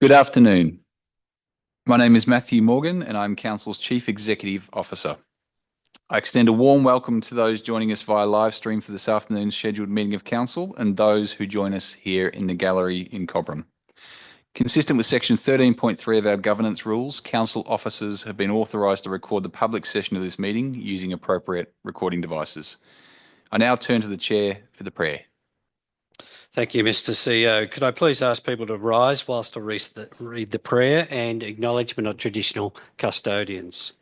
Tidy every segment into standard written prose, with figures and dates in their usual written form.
Good afternoon. My name is Matthew Morgan and I'm Council's Chief Executive Officer. I extend a warm welcome to those joining us via live stream for this afternoon's scheduled meeting of Council and those who join us here in the gallery in Cobram. Consistent with section 13.3 of our governance rules, Council officers have been authorised to record the public session of this meeting using appropriate recording devices. I now turn to the Chair for the prayer. Thank you, Mr. CEO. Could I please ask people to rise whilst I read the prayer and acknowledgement of traditional custodians.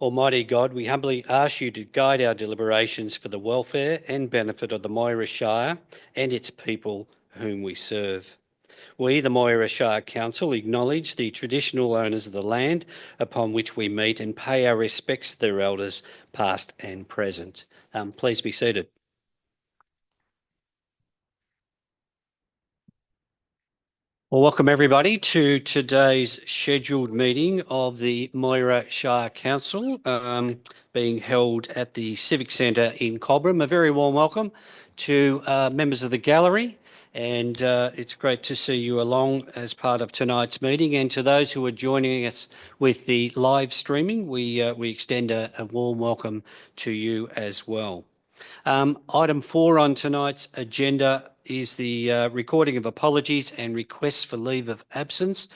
Almighty God, we humbly ask you to guide our deliberations for the welfare and benefit of the Moira Shire and its people whom we serve. We, the Moira Shire Council, acknowledge the traditional owners of the land upon which we meet and pay our respects to their elders, past and present. Please be seated. Well, welcome everybody to today's scheduled meeting of the Moira Shire Council, being held at the Civic Centre in Cobram. A very warm welcome to members of the gallery, and it's great to see you along as part of tonight's meeting. And to those who are joining us with the live streaming, we extend a warm welcome to you as well. Item 4 on tonight's agenda is the recording of apologies and requests for leave of absence.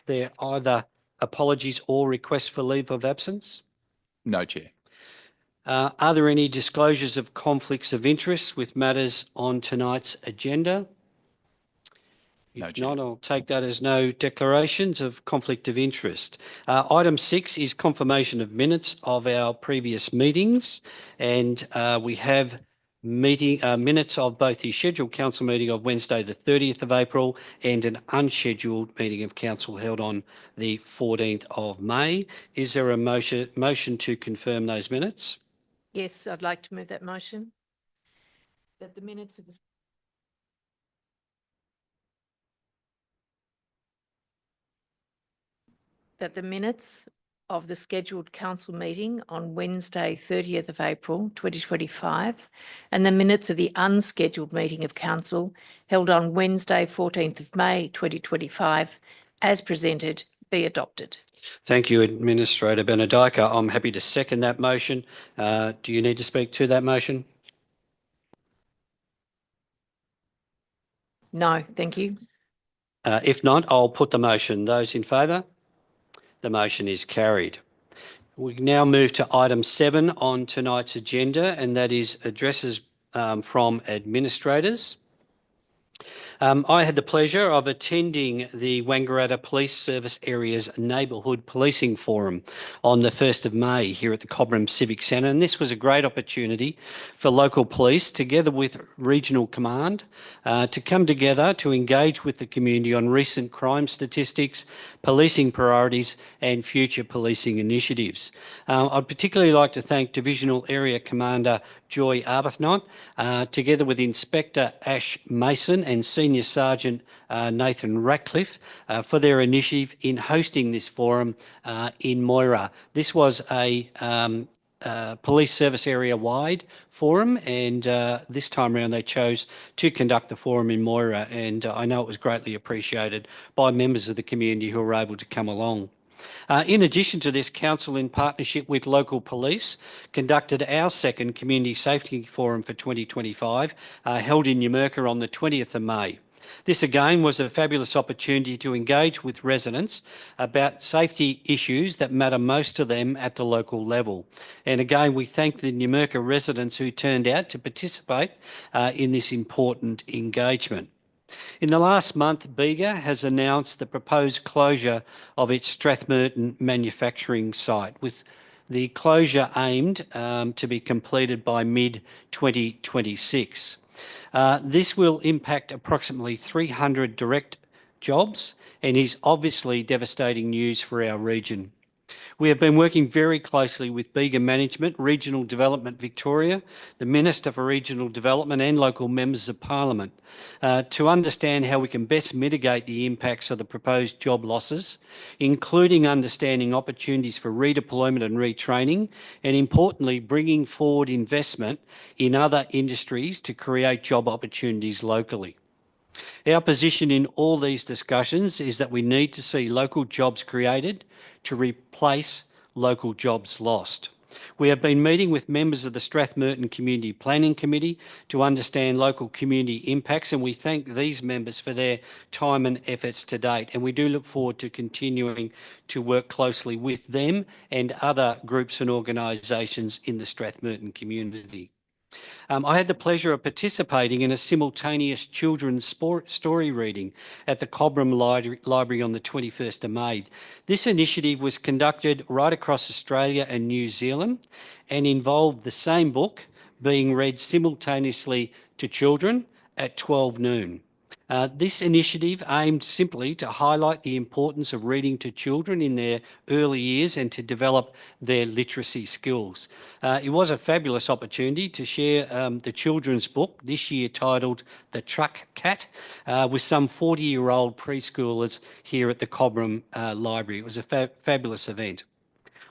There are either apologies or requests for leave of absence? No, Chair. Are there any disclosures of conflicts of interest with matters on tonight's agenda? If not, I'll take that as no declarations of conflict of interest. Item 6 is confirmation of minutes of our previous meetings, and we have minutes of both the scheduled council meeting of Wednesday the 30th of April and an unscheduled meeting of council held on the 14th of May. Is there a motion to confirm those minutes? Yes, I'd like to move that motion. That the minutes of the scheduled council meeting on Wednesday 30th of April 2025 and the minutes of the unscheduled meeting of council held on Wednesday 14th of May 2025 as presented be adopted. Thank you, Administrator Benedika. I'm happy to second that motion. Do you need to speak to that motion? No, thank you. If not, I'll put the motion. Those in favour? The motion is carried. We now move to item 7 on tonight's agenda, and that is addresses from administrators. I had the pleasure of attending the Wangaratta Police Service Area's Neighbourhood Policing Forum on the 1st of May here at the Cobram Civic Centre, and this was a great opportunity for local police, together with Regional Command, to come together to engage with the community on recent crime statistics, policing priorities and future policing initiatives. I'd particularly like to thank Divisional Area Commander Joy Arbuthnot, together with Inspector Ash Mason and Senior Sergeant Nathan Ratcliffe, for their initiative in hosting this forum in Moira. This was a police service area wide forum, and this time around they chose to conduct the forum in Moira, and I know it was greatly appreciated by members of the community who were able to come along. In addition to this, Council, in partnership with local police, conducted our second Community Safety Forum for 2025, held in Numurkah on the 20th of May. This again was a fabulous opportunity to engage with residents about safety issues that matter most to them at the local level. And again, we thank the Numurkah residents who turned out to participate in this important engagement. In the last month, Bega has announced the proposed closure of its Strathmerton manufacturing site, with the closure aimed to be completed by mid-2026. This will impact approximately 300 direct jobs and is obviously devastating news for our region. We have been working very closely with Bega Management, Regional Development Victoria, the Minister for Regional Development and local members of Parliament to understand how we can best mitigate the impacts of the proposed job losses, including understanding opportunities for redeployment and retraining, and importantly, bringing forward investment in other industries to create job opportunities locally. Our position in all these discussions is that we need to see local jobs created to replace local jobs lost. We have been meeting with members of the Strathmerton Community Planning Committee to understand local community impacts, and we thank these members for their time and efforts to date. And we do look forward to continuing to work closely with them and other groups and organisations in the Strathmerton community. I had the pleasure of participating in a simultaneous children's story reading at the Cobram Library on the 21st of May. This initiative was conducted right across Australia and New Zealand and involved the same book being read simultaneously to children at 12 noon. This initiative aimed simply to highlight the importance of reading to children in their early years and to develop their literacy skills. It was a fabulous opportunity to share the children's book this year titled The Truck Cat with some 40-year-old preschoolers here at the Cobram Library. It was a fabulous event.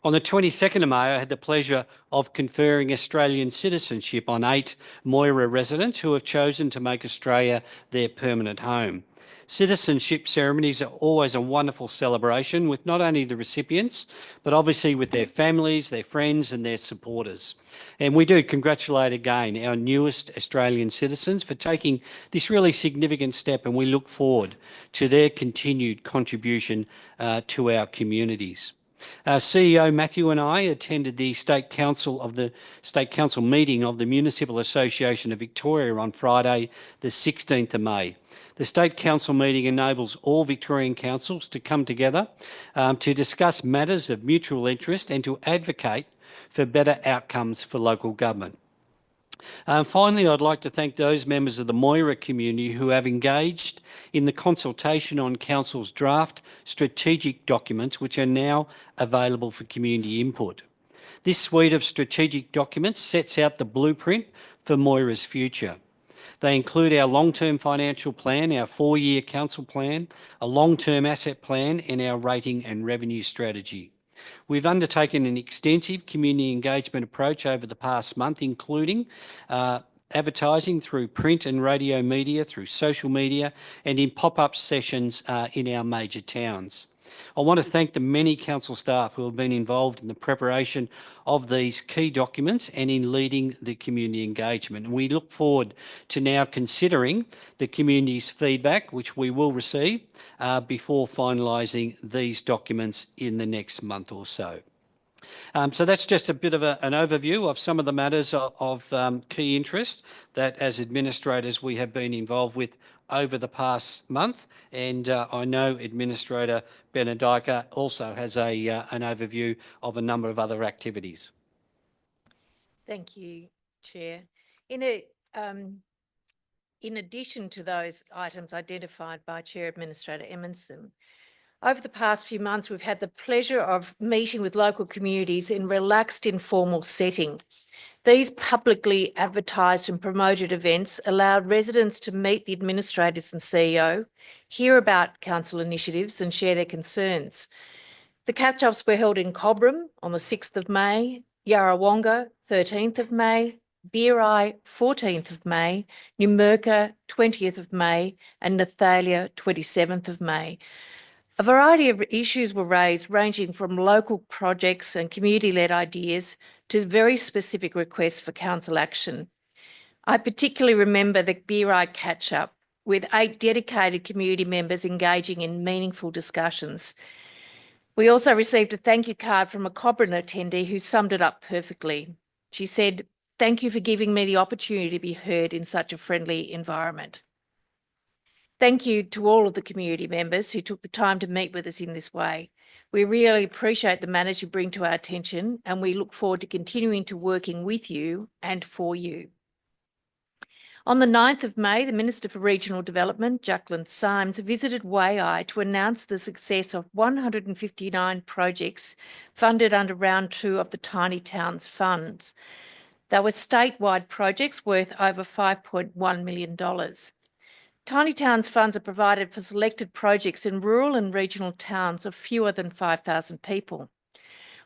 On the 22nd of May, I had the pleasure of conferring Australian citizenship on 8 Moira residents who have chosen to make Australia their permanent home. Citizenship ceremonies are always a wonderful celebration with not only the recipients, but obviously with their families, their friends and their supporters. And we do congratulate again our newest Australian citizens for taking this really significant step, and we look forward to their continued contribution to our communities. CEO Matthew and I attended the State Council meeting of the Municipal Association of Victoria on Friday, the 16th of May. The State Council meeting enables all Victorian councils to come together to discuss matters of mutual interest and to advocate for better outcomes for local government. Finally, I'd like to thank those members of the Moira community who have engaged in the consultation on Council's draft strategic documents, which are now available for community input. This suite of strategic documents sets out the blueprint for Moira's future. They include our long-term financial plan, our 4-year council plan, a long-term asset plan and our rating and revenue strategy. We've undertaken an extensive community engagement approach over the past month, including advertising through print and radio media, through social media, and in pop-up sessions in our major towns. I want to thank the many council staff who have been involved in the preparation of these key documents and in leading the community engagement. And we look forward to now considering the community's feedback, which we will receive before finalising these documents in the next month or so. So that's just a bit of an overview of some of the matters of key interest that as administrators we have been involved with over the past month, and I know Administrator Benedica also has an overview of a number of other activities. Thank you, Chair. In addition to those items identified by Chair Administrator Emerson, over the past few months, we've had the pleasure of meeting with local communities in relaxed, informal setting. These publicly advertised and promoted events allowed residents to meet the administrators and CEO, hear about council initiatives and share their concerns. The catch-ups were held in Cobram on the 6th of May, Yarrawonga 13th of May, Beerai 14th of May, Numurkah 20th of May and Nathalia 27th of May. A variety of issues were raised, ranging from local projects and community-led ideas to very specific requests for council action. I particularly remember the Beerai catch-up, with 8 dedicated community members engaging in meaningful discussions. We also received a thank you card from a Cobram attendee who summed it up perfectly. She said, "Thank you for giving me the opportunity to be heard in such a friendly environment." Thank you to all of the community members who took the time to meet with us in this way. We really appreciate the matters you bring to our attention, and we look forward to continuing to working with you and for you. On the 9th of May, the Minister for Regional Development, Jacqueline Symes, visited Waiai to announce the success of 159 projects funded under round 2 of the Tiny Towns Funds. They were statewide projects worth over $5.1 million. Tiny Towns funds are provided for selected projects in rural and regional towns of fewer than 5,000 people.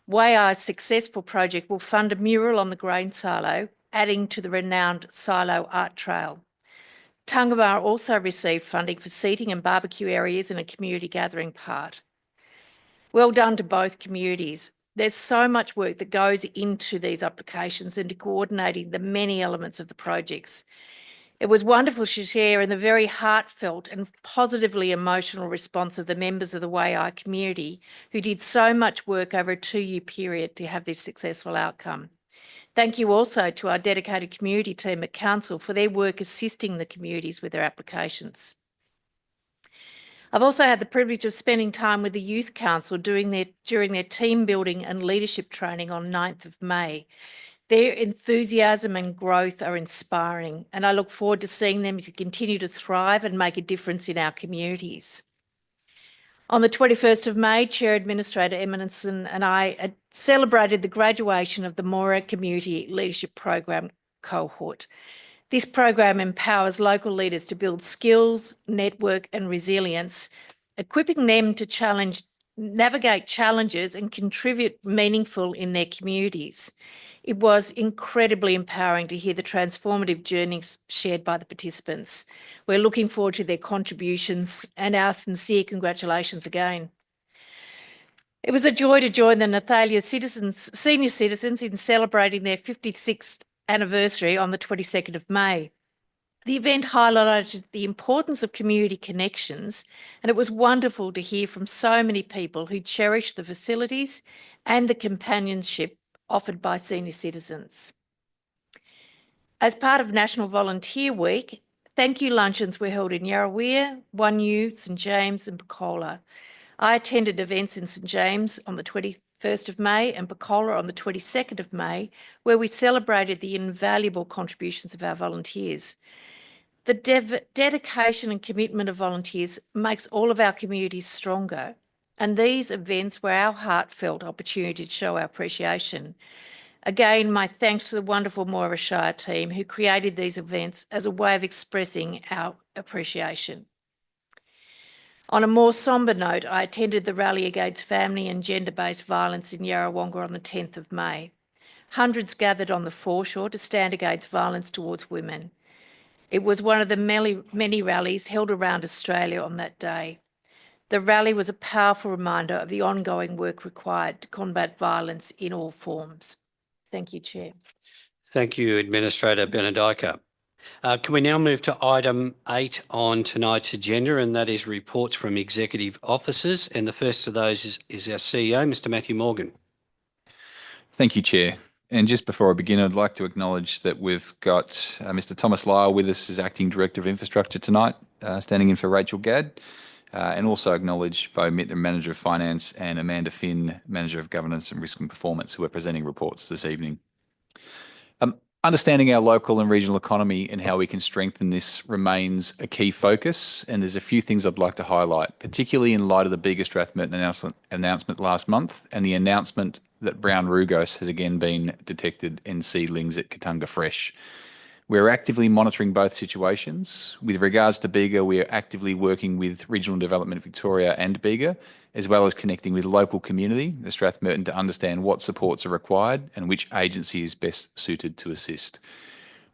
Waiai's successful project will fund a mural on the grain silo, adding to the renowned silo art trail. Tungama also received funding for seating and barbecue areas and a community gathering part. Well done to both communities. There's so much work that goes into these applications and to coordinating the many elements of the projects. It was wonderful to share in the very heartfelt and positively emotional response of the members of the Waiai community who did so much work over a 2-year period to have this successful outcome. Thank you also to our dedicated community team at Council for their work assisting the communities with their applications. I've also had the privilege of spending time with the Youth Council during their team building and leadership training on 9th of May. Their enthusiasm and growth are inspiring, and I look forward to seeing them to continue to thrive and make a difference in our communities. On the 21st of May, Chair Administrator Eminenson and I celebrated the graduation of the Moira Community Leadership Program cohort. This program empowers local leaders to build skills, network and resilience, equipping them to navigate challenges and contribute meaningful in their communities. It was incredibly empowering to hear the transformative journeys shared by the participants. We're looking forward to their contributions and our sincere congratulations again. It was a joy to join the Nathalia senior citizens in celebrating their 56th anniversary on the 22nd of May. The event highlighted the importance of community connections, and it was wonderful to hear from so many people who cherish the facilities and the companionship offered by senior citizens. As part of National Volunteer Week, thank you luncheons were held in Yarrawea, Wanyoo, St James and Pacola. I attended events in St James on the 21st of May and Pacola on the 22nd of May, where we celebrated the invaluable contributions of our volunteers. The dedication and commitment of volunteers makes all of our communities stronger, and these events were our heartfelt opportunity to show our appreciation. Again, my thanks to the wonderful Moira Shire team who created these events as a way of expressing our appreciation. On a more sombre note, I attended the rally against family and gender-based violence in Yarrawonga on the 10th of May. Hundreds gathered on the foreshore to stand against violence towards women. It was one of the many rallies held around Australia on that day. The rally was a powerful reminder of the ongoing work required to combat violence in all forms. Thank you, Chair. Thank you, Administrator Benedica. Can we now move to item 8 on tonight's agenda, and that is reports from executive officers. And the first of those is our CEO, Mr. Matthew Morgan. Thank you, Chair. And just before I begin, I'd like to acknowledge that we've got Mr. Thomas Lyle with us as Acting Director of Infrastructure tonight, standing in for Rachel Gadd, and also acknowledge Bo Mittner, Manager of Finance, and Amanda Finn, Manager of Governance and Risk and Performance, who are presenting reports this evening. Understanding our local and regional economy and how we can strengthen this remains a key focus, and there's a few things I'd like to highlight, particularly in light of the Bega Strathmerton announcement last month and the announcement that brown rugose has again been detected in seedlings at Katunga Fresh. We're actively monitoring both situations. With regards to Bega, we are actively working with Regional Development Victoria and Bega, as well as connecting with local community, the Strathmerton, to understand what supports are required and which agency is best suited to assist.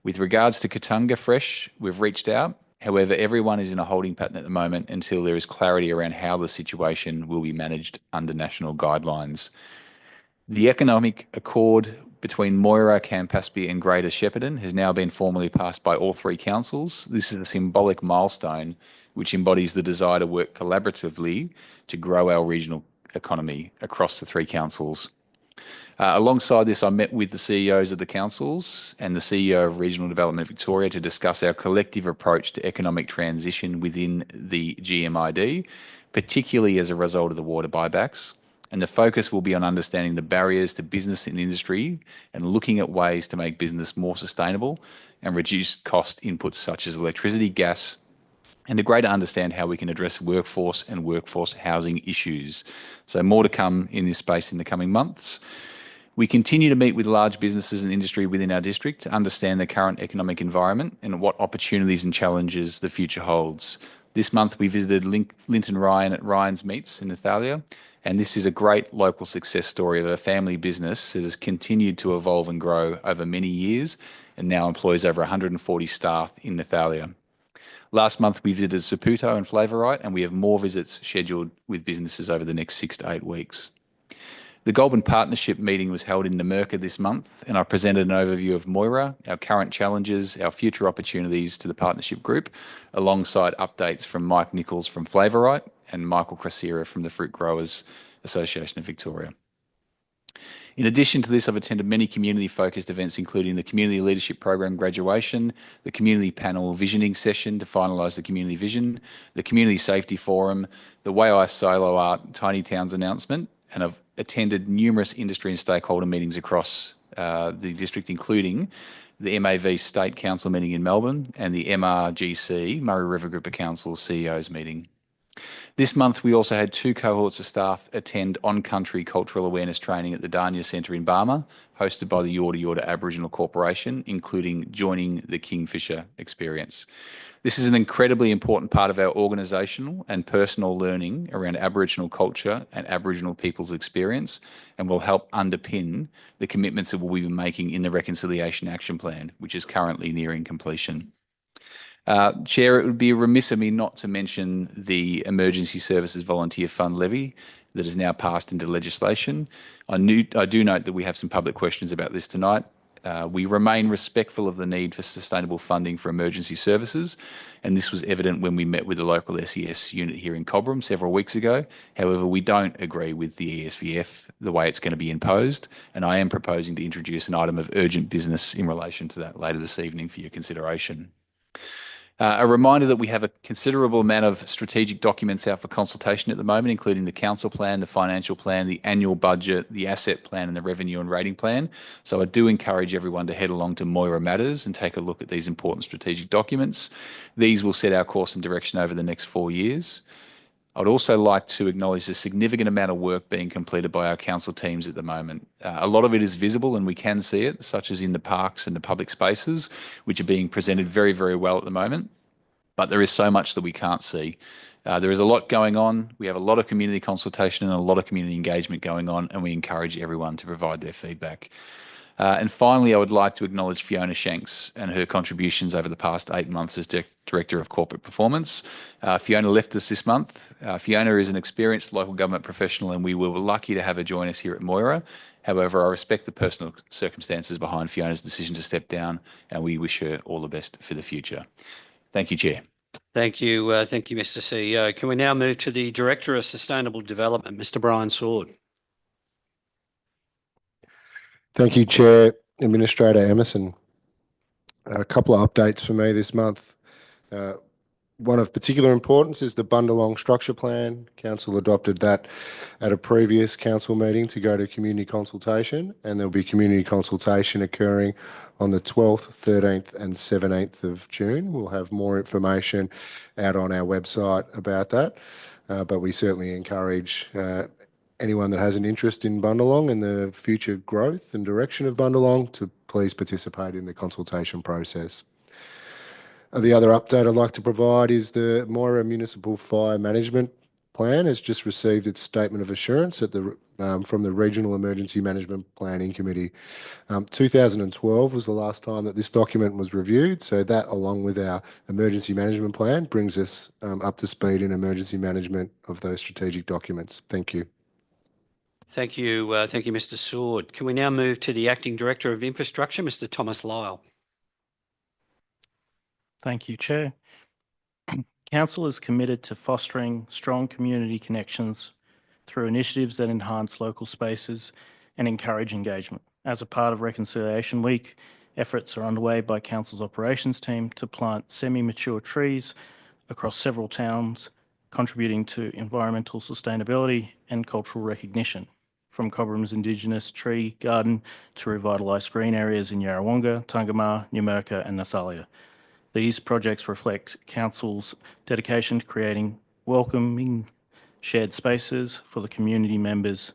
With regards to Katunga Fresh, we've reached out. However, everyone is in a holding pattern at the moment until there is clarity around how the situation will be managed under national guidelines. The economic accord between Moira, Campaspe and Greater Shepparton has now been formally passed by all 3 councils. This is a symbolic milestone which embodies the desire to work collaboratively to grow our regional economy across the 3 councils. Alongside this, I met with the CEOs of the councils and the CEO of Regional Development Victoria to discuss our collective approach to economic transition within the GMID, particularly as a result of the water buybacks. And the focus will be on understanding the barriers to business and industry and looking at ways to make business more sustainable and reduce cost inputs such as electricity, gas, and to greater understand how we can address workforce and workforce housing issues. So more to come in this space in the coming months. We continue to meet with large businesses and industry within our district to understand the current economic environment and what opportunities and challenges the future holds. This month we visited Linton Ryan at Ryan's Meats in Nathalia, and this is a great local success story of a family business that has continued to evolve and grow over many years and now employs over 140 staff in Nathalia. Last month, we visited Saputo and Flavorite, and we have more visits scheduled with businesses over the next 6 to 8 weeks. The Goulburn Partnership meeting was held in Numurkah this month, and I presented an overview of Moira, our current challenges, our future opportunities to the partnership group, alongside updates from Mike Nichols from Flavorite and Michael Cressera from the Fruit Growers Association of Victoria. In addition to this, I've attended many community-focused events, including the Community Leadership Program graduation, the Community Panel Visioning session to finalise the community vision, the Community Safety Forum, the Way I Solo Art Tiny Towns announcement, and I've attended numerous industry and stakeholder meetings across the district, including the MAV State Council meeting in Melbourne and the MRGC, Murray River Group of Council CEOs meeting. This month, we also had 2 cohorts of staff attend on-country cultural awareness training at the Dania Centre in Barmah, hosted by the Yorta Yorta Aboriginal Corporation, including joining the Kingfisher experience. This is an incredibly important part of our organisational and personal learning around Aboriginal culture and Aboriginal people's experience, and will help underpin the commitments that we'll be making in the Reconciliation Action Plan, which is currently nearing completion. Chair, it would be remiss of me not to mention the Emergency Services Volunteer Fund levy that has now passed into legislation. I do note that we have some public questions about this tonight. We remain respectful of the need for sustainable funding for emergency services, and this was evident when we met with the local SES unit here in Cobram several weeks ago. However, we don't agree with the ESVF, the way it's going to be imposed, and I am proposing to introduce an item of urgent business in relation to that later this evening for your consideration. A reminder that we have a considerable amount of strategic documents out for consultation at the moment, including the council plan, the financial plan, the annual budget, the asset plan, and the revenue and rating plan. So I do encourage everyone to head along to Moira Matters and take a look at these important strategic documents. These will set our course and direction over the next 4 years. I'd also like to acknowledge the significant amount of work being completed by our council teams at the moment. A lot of it is visible and we can see it, such as in the parks and the public spaces, which are being presented very, very well at the moment. But there is so much that we can't see. There is a lot going on. We have a lot of community consultation and a lot of community engagement going on, and we encourage everyone to provide their feedback. And finally, I would like to acknowledge Fiona Shanks and her contributions over the past 8 months as Director of Corporate Performance. Fiona left us this month. Fiona is an experienced local government professional, and we were lucky to have her join us here at Moira. However, I respect the personal circumstances behind Fiona's decision to step down, and we wish her all the best for the future. Thank you, Chair. Thank you, Mr. CEO. Can we now move to the Director of Sustainable Development, Mr. Brian Sword? Thank you, Chair. Administrator Emerson. A couple of updates for me this month. One of particular importance is the Bundalong Structure Plan. Council adopted that at a previous council meeting to go to community consultation, and there'll be community consultation occurring on the 12th, 13th and 17th of June. We'll have more information out on our website about that, but we certainly encourage anyone that has an interest in Bundalong and the future growth and direction of Bundalong to please participate in the consultation process. The other update I'd like to provide is the Moira Municipal Fire Management Plan has just received its statement of assurance from the Regional Emergency Management Planning Committee. 2012 was the last time that this document was reviewed, so that, along with our emergency management plan, brings us up to speed in emergency management of those strategic documents. Thank you. Thank you, Mr. Sword. Can we now move to the Acting Director of Infrastructure, Mr. Thomas Lyle? Thank you, Chair. Council is committed to fostering strong community connections through initiatives that enhance local spaces and encourage engagement. As a part of Reconciliation Week, efforts are underway by Council's operations team to plant semi-mature trees across several towns, contributing to environmental sustainability and cultural recognition, from Cobram's Indigenous tree garden to revitalised green areas in Yarrawonga, Tungamah, Numurkah and Nathalia. These projects reflect Council's dedication to creating welcoming shared spaces for the community members.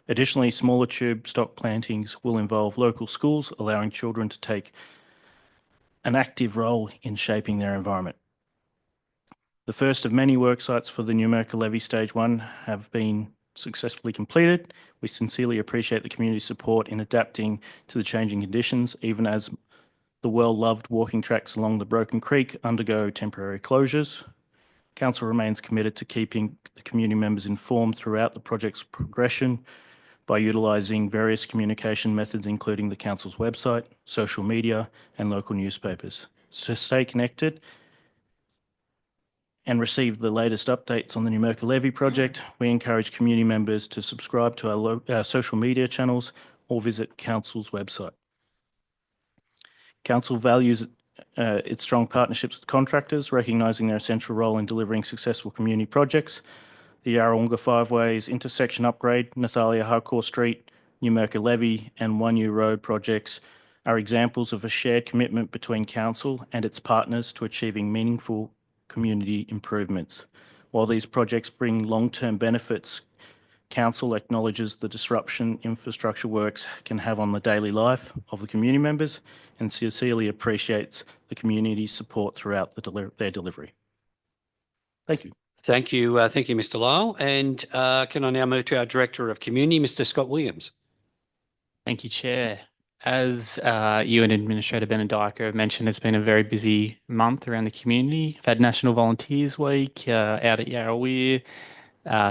Additionally, smaller tube stock plantings will involve local schools, allowing children to take an active role in shaping their environment. The first of many work sites for the Numurkah Levy Stage 1 have been successfully completed. We sincerely appreciate the community support in adapting to the changing conditions, even as The well-loved walking tracks along the Broken Creek undergo temporary closures. Council remains committed to keeping the community members informed throughout the project's progression by utilising various communication methods, including the Council's website, social media, and local newspapers. So stay connected and receive the latest updates on the Numurkah Levy project. We encourage community members to subscribe to our social media channels or visit Council's website. Council values its strong partnerships with contractors, recognising their essential role in delivering successful community projects. The Yarrawonga Five Ways intersection upgrade, Nathalia Harcourt Street, Numurkah Levy and One New Road projects are examples of a shared commitment between Council and its partners to achieving meaningful community improvements. While these projects bring long-term benefits, Council acknowledges the disruption infrastructure works can have on the daily life of the community members and sincerely appreciates the community's support throughout their delivery. Thank you. Thank you, Mr. Lyle. And can I now move to our Director of Community, Mr. Scott Williams? Thank you, Chair. As you and Administrator Benediker have mentioned, it's been a very busy month around the community. We've had National Volunteers Week out at Yarrawonga,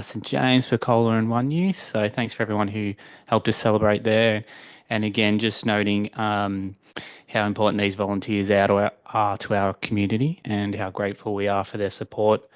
St James, Pecola and One Youth. So thanks for everyone who helped us celebrate there. And again, just noting how important these volunteers are to our community and how grateful we are for their support.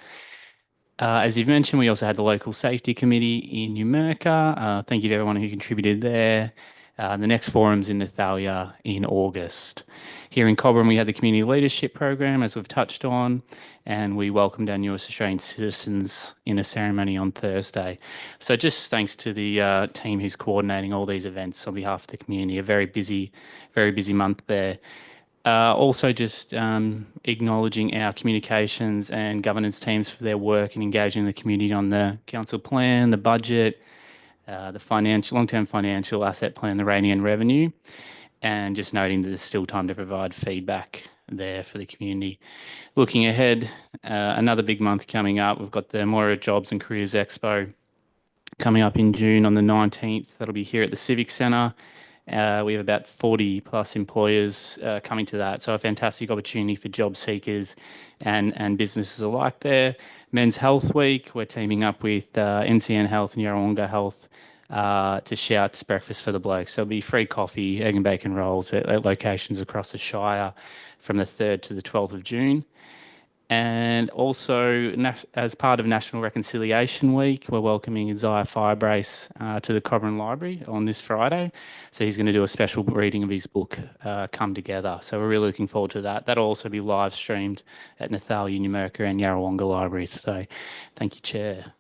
As you've mentioned, we also had the Local Safety Committee in Numurkah. Thank you to everyone who contributed there. The next forum's in Nathalia in August. Here in Cobram, we had the Community Leadership Program, as we've touched on, and we welcomed our newest Australian citizens in a ceremony on Thursday. So just thanks to the team who's coordinating all these events on behalf of the community. A very busy month there. Also just acknowledging our communications and governance teams for their work and engaging the community on the council plan, the budget, the long-term financial asset plan, the rating and revenue, and just noting that there's still time to provide feedback there for the community. Looking ahead, another big month coming up. We've got the Moira Jobs and Careers Expo coming up in June on the 19th. That'll be here at the Civic Centre. We have about 40 plus employers coming to that. So a fantastic opportunity for job seekers and businesses alike there. Men's Health Week, we're teaming up with NCN Health and Yarrawonga Health to shout breakfast for the blokes. So it'll be free coffee, egg and bacon rolls at locations across the Shire from the 3rd to the 12th of June. And also, as part of National Reconciliation Week, we're welcoming Isaiah Firebrace to the Cobram Library on this Friday. So he's going to do a special reading of his book, Come Together. So we're really looking forward to that. That'll also be live streamed at Nathalia, Numurkah and Yarrawonga Libraries. So thank you, Chair.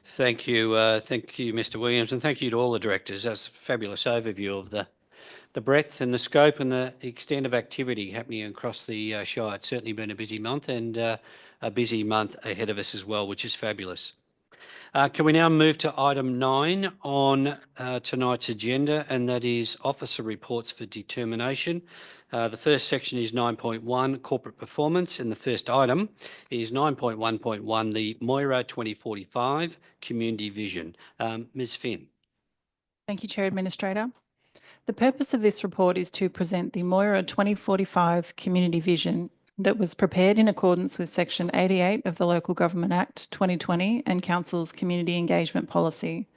Thank you, Mr. Williams, and thank you to all the directors. That's a fabulous overview of the breadth and the scope and the extent of activity happening across the Shire. It's certainly been a busy month and a busy month ahead of us as well, which is fabulous. Can we now move to item 9 on tonight's agenda, and that is officer reports for determination. The first section is 9.1, corporate performance, and the first item is 9.1.1, the Moira 2045 community vision. Ms. Finn. Thank you, Chair Administrator. The purpose of this report is to present the Moira 2045 community vision that was prepared in accordance with Section 88 of the Local Government Act 2020 and Council's community engagement policy.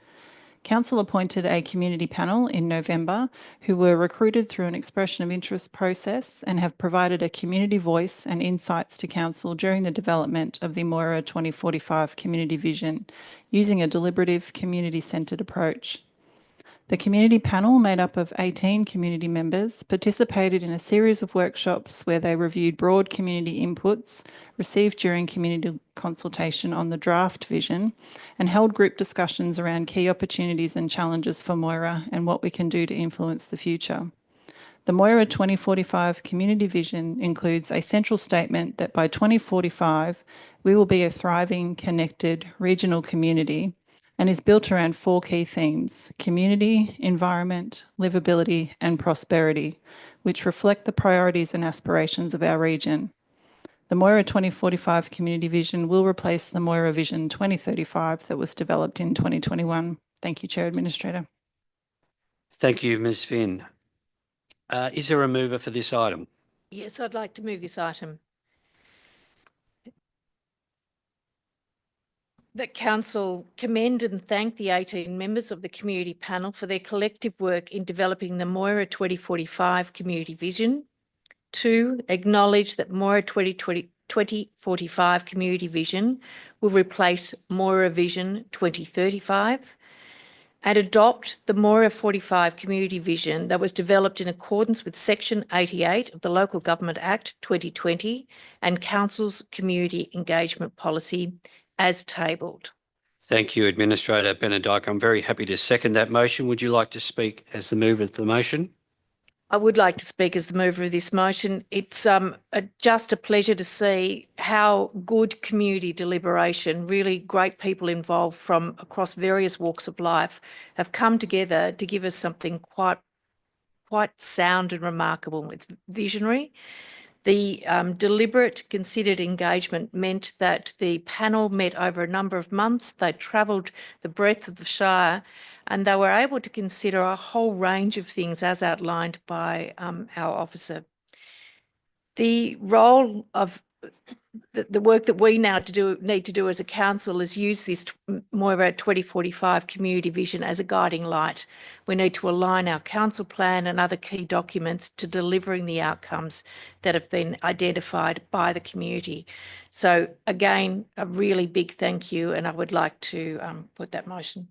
Council appointed a community panel in November who were recruited through an expression of interest process and have provided a community voice and insights to Council during the development of the Moira 2045 community vision using a deliberative community-centred approach. The community panel, made up of 18 community members, participated in a series of workshops where they reviewed broad community inputs received during community consultation on the draft vision and held group discussions around key opportunities and challenges for Moira and what we can do to influence the future. The Moira 2045 community vision includes a central statement that by 2045, we will be a thriving, connected regional community and is built around 4 key themes: community, environment, livability, and prosperity, which reflect the priorities and aspirations of our region. The Moira 2045 community vision will replace the Moira Vision 2035 that was developed in 2021. Thank you, Chair Administrator. Thank you, Ms. Finn. Is there a mover for this item? Yes, I'd like to move this item. That Council commend and thank the 18 members of the Community Panel for their collective work in developing the Moira 2045 Community Vision. 2, acknowledge that Moira 2045 Community Vision will replace Moira Vision 2035, and adopt the Moira 45 Community Vision that was developed in accordance with Section 88 of the Local Government Act 2020 and Council's Community Engagement Policy as tabled. Thank you, Administrator Benedike. I'm very happy to second that motion. Would you like to speak as the mover of the motion? I would like to speak as the mover of this motion. It's just a pleasure to see how good community deliberation, really great people involved from across various walks of life, have come together to give us something quite sound and remarkable. It's visionary. The deliberate, considered engagement meant that the panel met over a number of months. They travelled the breadth of the Shire, and they were able to consider a whole range of things as outlined by our officer. The role of the work that we now need to do as a council is use this Moira 2045 community vision as a guiding light. We need to align our council plan and other key documents to delivering the outcomes that have been identified by the community. So again, a really big thank you, and I would like to put that motion.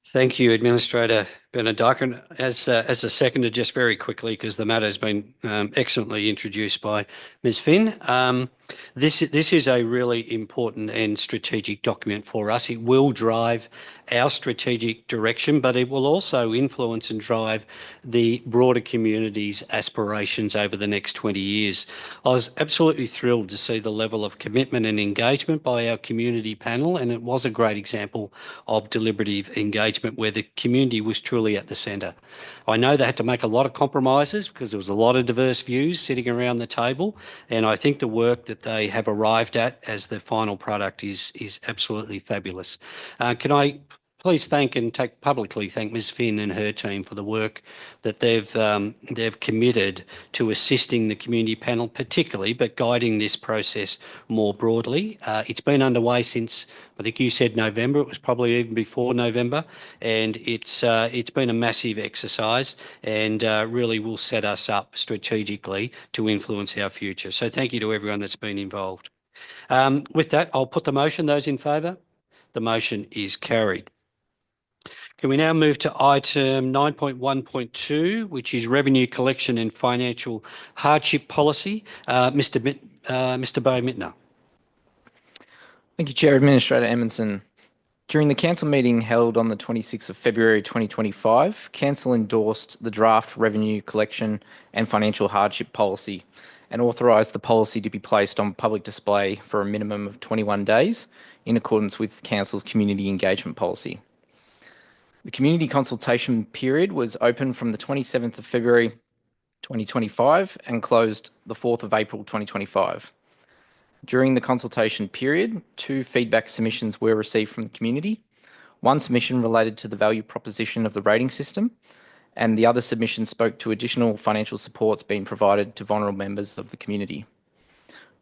Thank you, Administrator Benedike. And as a seconder, just very quickly, because the matter has been excellently introduced by Ms. Finn. This is a really important and strategic document for us. It will drive our strategic direction, but it will also influence and drive the broader community's aspirations over the next 20 years. I was absolutely thrilled to see the level of commitment and engagement by our community panel, and it was a great example of deliberative engagement where the community was truly at the centre. I know they had to make a lot of compromises because there was a lot of diverse views sitting around the table, and I think the work that they have arrived at as the final product is absolutely fabulous. Can I please thank and publicly thank Ms. Finn and her team for the work that they've committed to assisting the community panel particularly, but guiding this process more broadly. It's been underway since, I think you said November. It was probably even before November, and it's been a massive exercise and really will set us up strategically to influence our future. So thank you to everyone that's been involved. With that, I'll put the motion. Those in favour? The motion is carried. Can we now move to item 9.1.2, which is revenue collection and financial hardship policy? Mr. Bowe-Mittner. Thank you, Chair. Administrator Emerson. During the council meeting held on the 26th of February 2025, council endorsed the draft revenue collection and financial hardship policy and authorised the policy to be placed on public display for a minimum of 21 days in accordance with council's community engagement policy. The community consultation period was open from the 27th of February 2025 and closed the 4th of April 2025. During the consultation period, 2 feedback submissions were received from the community. One submission related to the value proposition of the rating system, and the other submission spoke to additional financial supports being provided to vulnerable members of the community.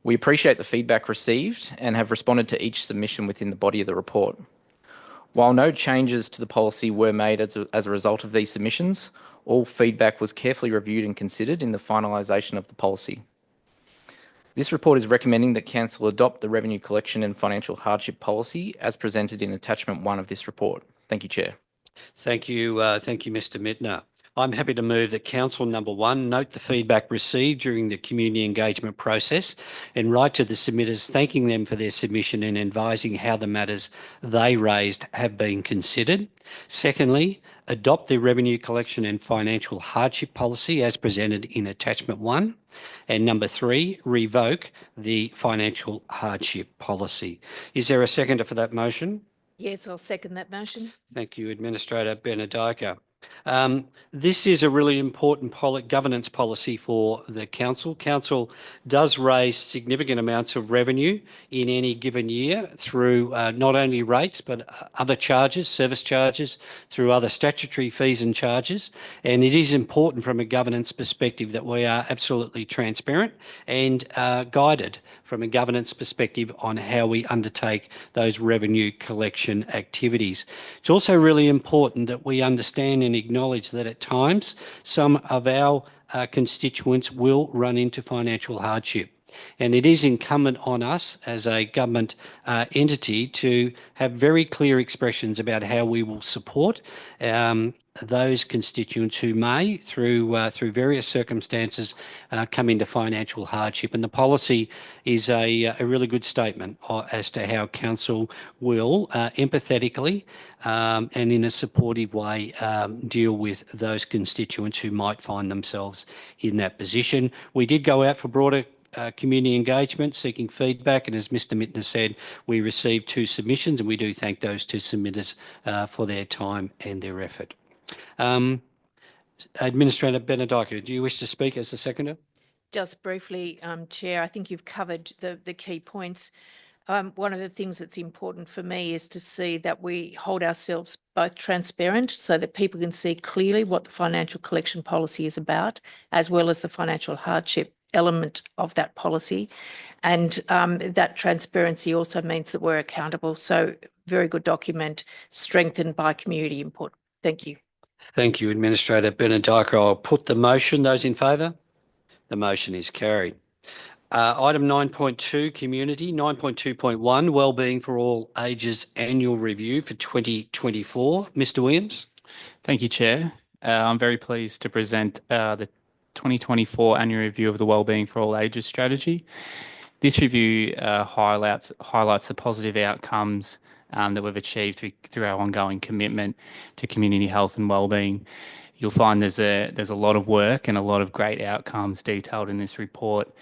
We appreciate the feedback received and have responded to each submission within the body of the report. While no changes to the policy were made as a result of these submissions, all feedback was carefully reviewed and considered in the finalisation of the policy. This report is recommending that council adopt the revenue collection and financial hardship policy as presented in attachment 1 of this report. Thank you, Chair. Thank you, Mr. Mittner. I'm happy to move that council number 1 note the feedback received during the community engagement process and write to the submitters thanking them for their submission and advising how the matters they raised have been considered. Secondly, adopt the revenue collection and financial hardship policy as presented in attachment 1. And number 3, revoke the financial hardship policy. Is there a seconder for that motion? Yes, I'll second that motion. Thank you, Administrator Benedike. This is a really important governance policy for the council. Council does raise significant amounts of revenue in any given year through not only rates but other charges, service charges, through other statutory fees and charges. And it is important from a governance perspective that we are absolutely transparent and guided from a governance perspective on how we undertake those revenue collection activities. It's also really important that we understand and acknowledge that at times some of our constituents will run into financial hardship. And it is incumbent on us as a government entity to have very clear expressions about how we will support those constituents who may, through various circumstances, come into financial hardship. And the policy is a really good statement as to how council will empathetically and in a supportive way deal with those constituents who might find themselves in that position. We did go out for broader community engagement, seeking feedback, and as Mr Mittner said, we received 2 submissions, and we do thank those 2 submitters for their time and their effort. Administrator Benedico, do you wish to speak as the seconder? Just briefly, Chair, I think you've covered the key points. One of the things that's important for me is to see that we hold ourselves both transparent so that people can see clearly what the financial collection policy is about, as well as the financial hardship element of that policy. And that transparency also means that we're accountable. So very good document, strengthened by community input. Thank you. Thank you, Administrator Benedico. I'll put the motion. Those in favour? The motion is carried. Item 9.2, community. 9.2.1, Wellbeing for All Ages Annual Review for 2024. Mr Williams. Thank you, Chair. I'm very pleased to present the 2024 Annual Review of the Wellbeing for All Ages Strategy. This review highlights the positive outcomes that we've achieved through our ongoing commitment to community health and wellbeing. You'll find there's a lot of work and a lot of great outcomes detailed in this report.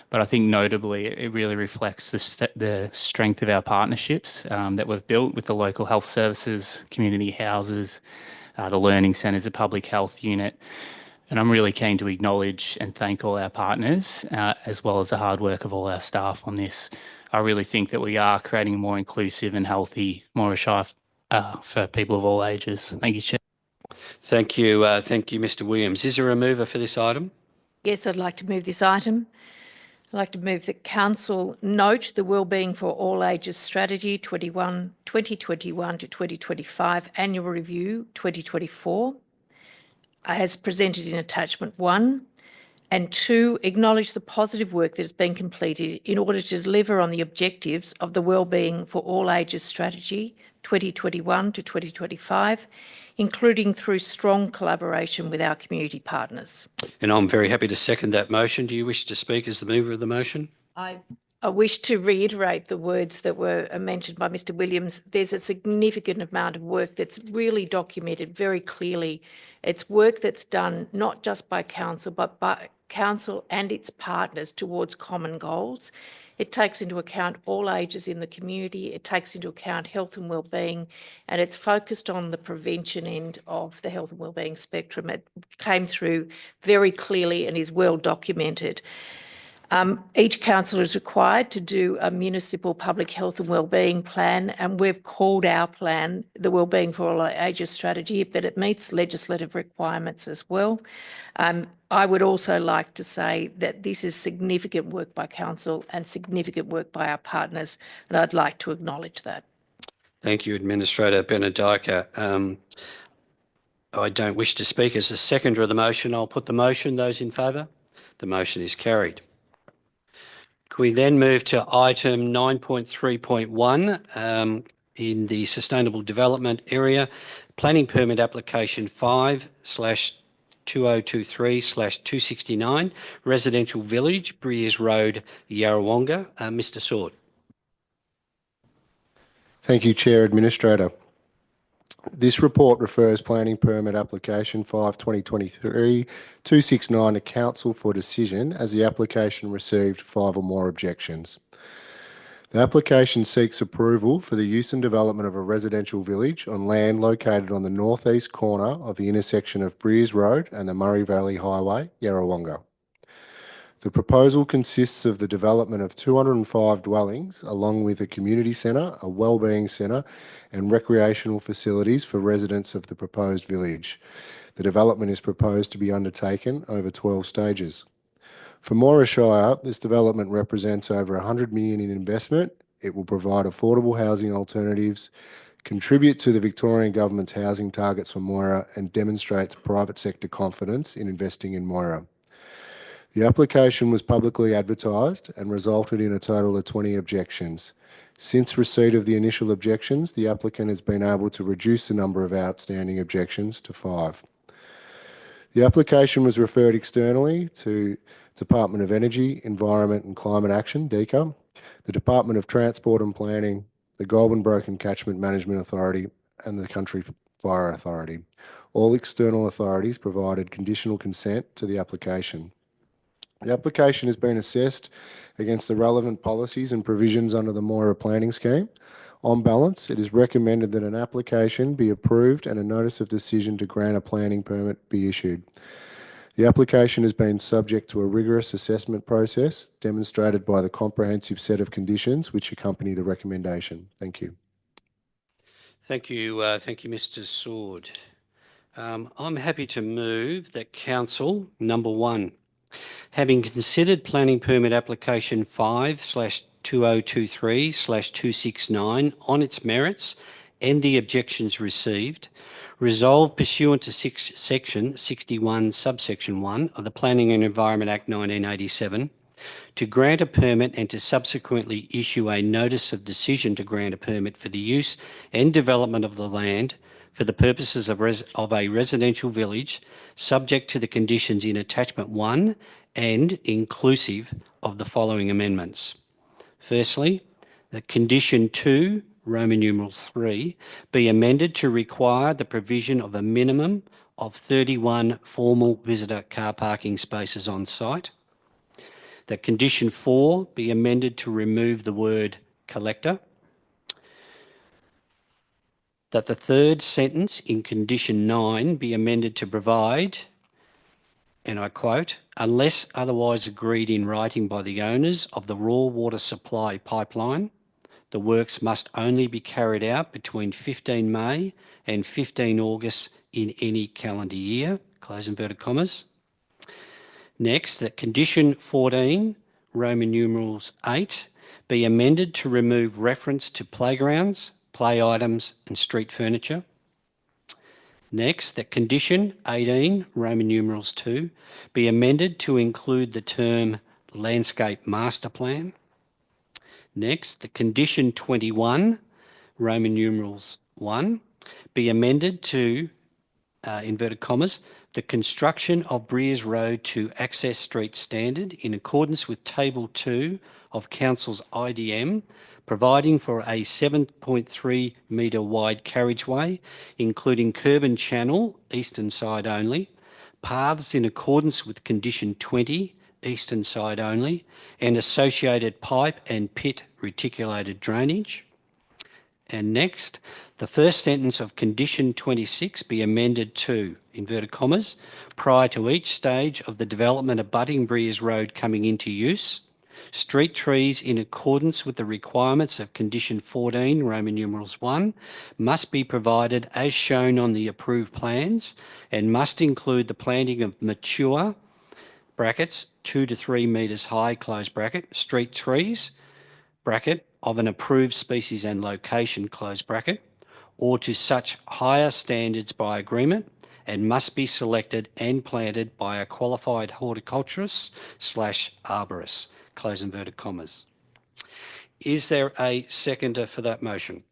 But I think notably, it really reflects the strength of our partnerships that we've built with the local health services, community houses, the learning centres, the public health unit. And I'm really keen to acknowledge and thank all our partners, as well as the hard work of all our staff on this. I really think that we are creating a more inclusive and healthy Morayshire for people of all ages. Thank you, Chair. Thank you, Mr Williams. Is there a mover for this item? Yes, I'd like to move this item. I'd like to move that Council note the Wellbeing for All Ages Strategy 2021 to 2025 Annual Review 2024 as presented in Attachment 1, and 2, acknowledge the positive work that has been completed in order to deliver on the objectives of the Wellbeing for All Ages Strategy 2021 to 2025, including through strong collaboration with our community partners. And I'm very happy to second that motion. Do you wish to speak as the mover of the motion? I wish to reiterate the words that were mentioned by Mr Williams. There's a significant amount of work that's really documented very clearly. It's work that's done not just by Council, but by Council and its partners towards common goals. It takes into account all ages in the community. It takes into account health and wellbeing, and it's focused on the prevention end of the health and wellbeing spectrum. It came through very clearly and is well documented. Each council is required to do a municipal public health and wellbeing plan, and we've called our plan the Wellbeing for All Ages Strategy, but it meets legislative requirements as well. I would also like to say that this is significant work by council and significant work by our partners, and I'd like to acknowledge that. Thank you, Administrator Benedico. I don't wish to speak as the seconder of the motion. I'll put the motion. Those in favour? The motion is carried. Can we then move to item 9.3.1 in the sustainable development area, planning permit application 5/2023/269, residential village, Breers Road, Yarrawonga. Mr Sword. Thank you, Chair, Administrator. This report refers planning permit application 5/2023/269 to Council for decision as the application received 5 or more objections. The application seeks approval for the use and development of a residential village on land located on the northeast corner of the intersection of Breers Road and the Murray Valley Highway, Yarrawonga. The proposal consists of the development of 205 dwellings, along with a community centre, a wellbeing centre, and recreational facilities for residents of the proposed village. The development is proposed to be undertaken over 12 stages. For Moira Shire, this development represents over $100 million in investment. It will provide affordable housing alternatives, contribute to the Victorian Government's housing targets for Moira, and demonstrates private sector confidence in investing in Moira. The application was publicly advertised and resulted in a total of 20 objections. Since receipt of the initial objections, the applicant has been able to reduce the number of outstanding objections to 5. The application was referred externally to Department of Energy, Environment and Climate Action, DECA, the Department of Transport and Planning, the Goulburn Broken Catchment Management Authority, and the Country Fire Authority. All external authorities provided conditional consent to the application. The application has been assessed against the relevant policies and provisions under the Moira Planning Scheme. On balance, it is recommended that an application be approved and a notice of decision to grant a planning permit be issued. The application has been subject to a rigorous assessment process demonstrated by the comprehensive set of conditions which accompany the recommendation. Thank you. Thank you, Mr. Sword. I'm happy to move that Council, number 1, having considered planning permit application 5/2023/269 on its merits and the objections received, resolved pursuant to section 61 subsection 1 of the Planning and Environment Act 1987 to grant a permit and to subsequently issue a notice of decision to grant a permit for the use and development of the land for the purposes of a residential village, subject to the conditions in attachment 1 and inclusive of the following amendments. Firstly, that condition 2, Roman numeral 3, be amended to require the provision of a minimum of 31 formal visitor car parking spaces on site. That condition 4 be amended to remove the word collector. That the third sentence in condition 9 be amended to provide, and I quote, unless otherwise agreed in writing by the owners of the raw water supply pipeline, the works must only be carried out between 15 May and 15 August in any calendar year, close inverted commas. Next, that condition 14, Roman numerals 8, be amended to remove reference to playgrounds, play items and street furniture. Next, that condition 18, Roman numerals 2, be amended to include the term landscape master plan. Next, the condition 21, Roman numerals 1, be amended to, inverted commas, the construction of Breers Road to Access Street Standard in accordance with Table 2 of Council's IDM, providing for a 7.3 metre wide carriageway, including curb and channel, eastern side only, paths in accordance with Condition 20, eastern side only, and associated pipe and pit reticulated drainage. And next, the first sentence of condition 26 be amended to, inverted commas, prior to each stage of the development of abutting Breers Road coming into use, street trees in accordance with the requirements of condition 14, Roman numerals 1, must be provided as shown on the approved plans and must include the planting of mature, brackets, 2 to 3 metres high, close bracket, street trees, bracket, of an approved species and location, close bracket, or to such higher standards by agreement, and must be selected and planted by a qualified horticulturist / arborist, close inverted commas. Is there a seconder for that motion?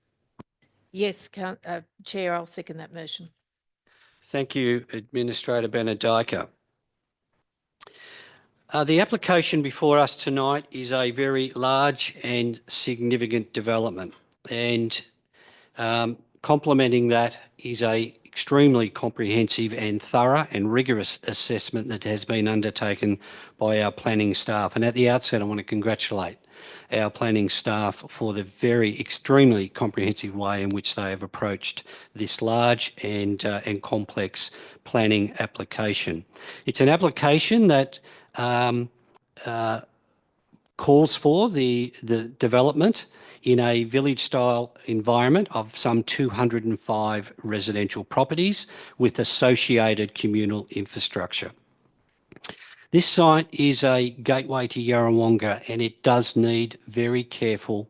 Yes, Chair, I'll second that motion. Thank you, Administrator Benedica. The application before us tonight is a very large and significant development, and complementing that is a extremely comprehensive and thorough and rigorous assessment that has been undertaken by our planning staff. And at the outset, I want to congratulate our planning staff for the very extremely comprehensive way in which they have approached this large and complex planning application. It's an application that calls for the development in a village-style environment of some 205 residential properties with associated communal infrastructure. This site is a gateway to Yarrawonga, and it does need very careful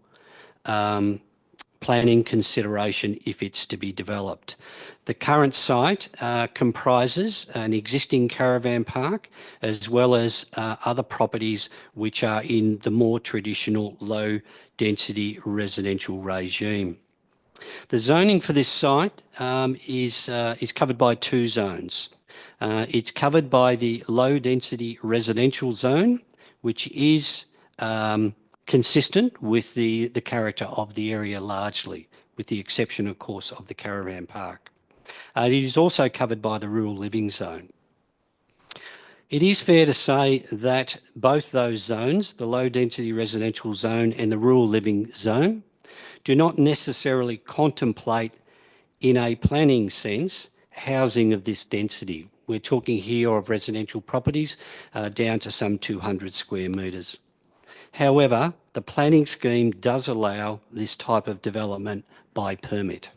planning consideration if it's to be developed. The current site comprises an existing caravan park as well as other properties which are in the more traditional low density residential regime. The zoning for this site is covered by two zones. It's covered by the low density residential zone, which is consistent with the character of the area largely, with the exception, of course, of the caravan park. It is also covered by the rural living zone. It is fair to say that both those zones, the low density residential zone and the rural living zone, do not necessarily contemplate in a planning sense housing of this density. We're talking here of residential properties down to some 200 square metres. However, the planning scheme does allow this type of development by permit.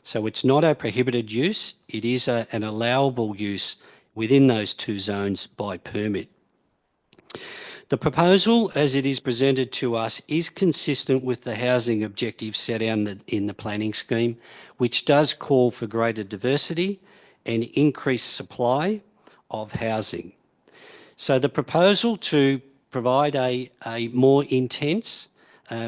So it's not a prohibited use, it is an allowable use within those two zones by permit. The proposal, as it is presented to us, is consistent with the housing objectives set out in the planning scheme, which does call for greater diversity and increased supply of housing. So the proposal to provide a more intense,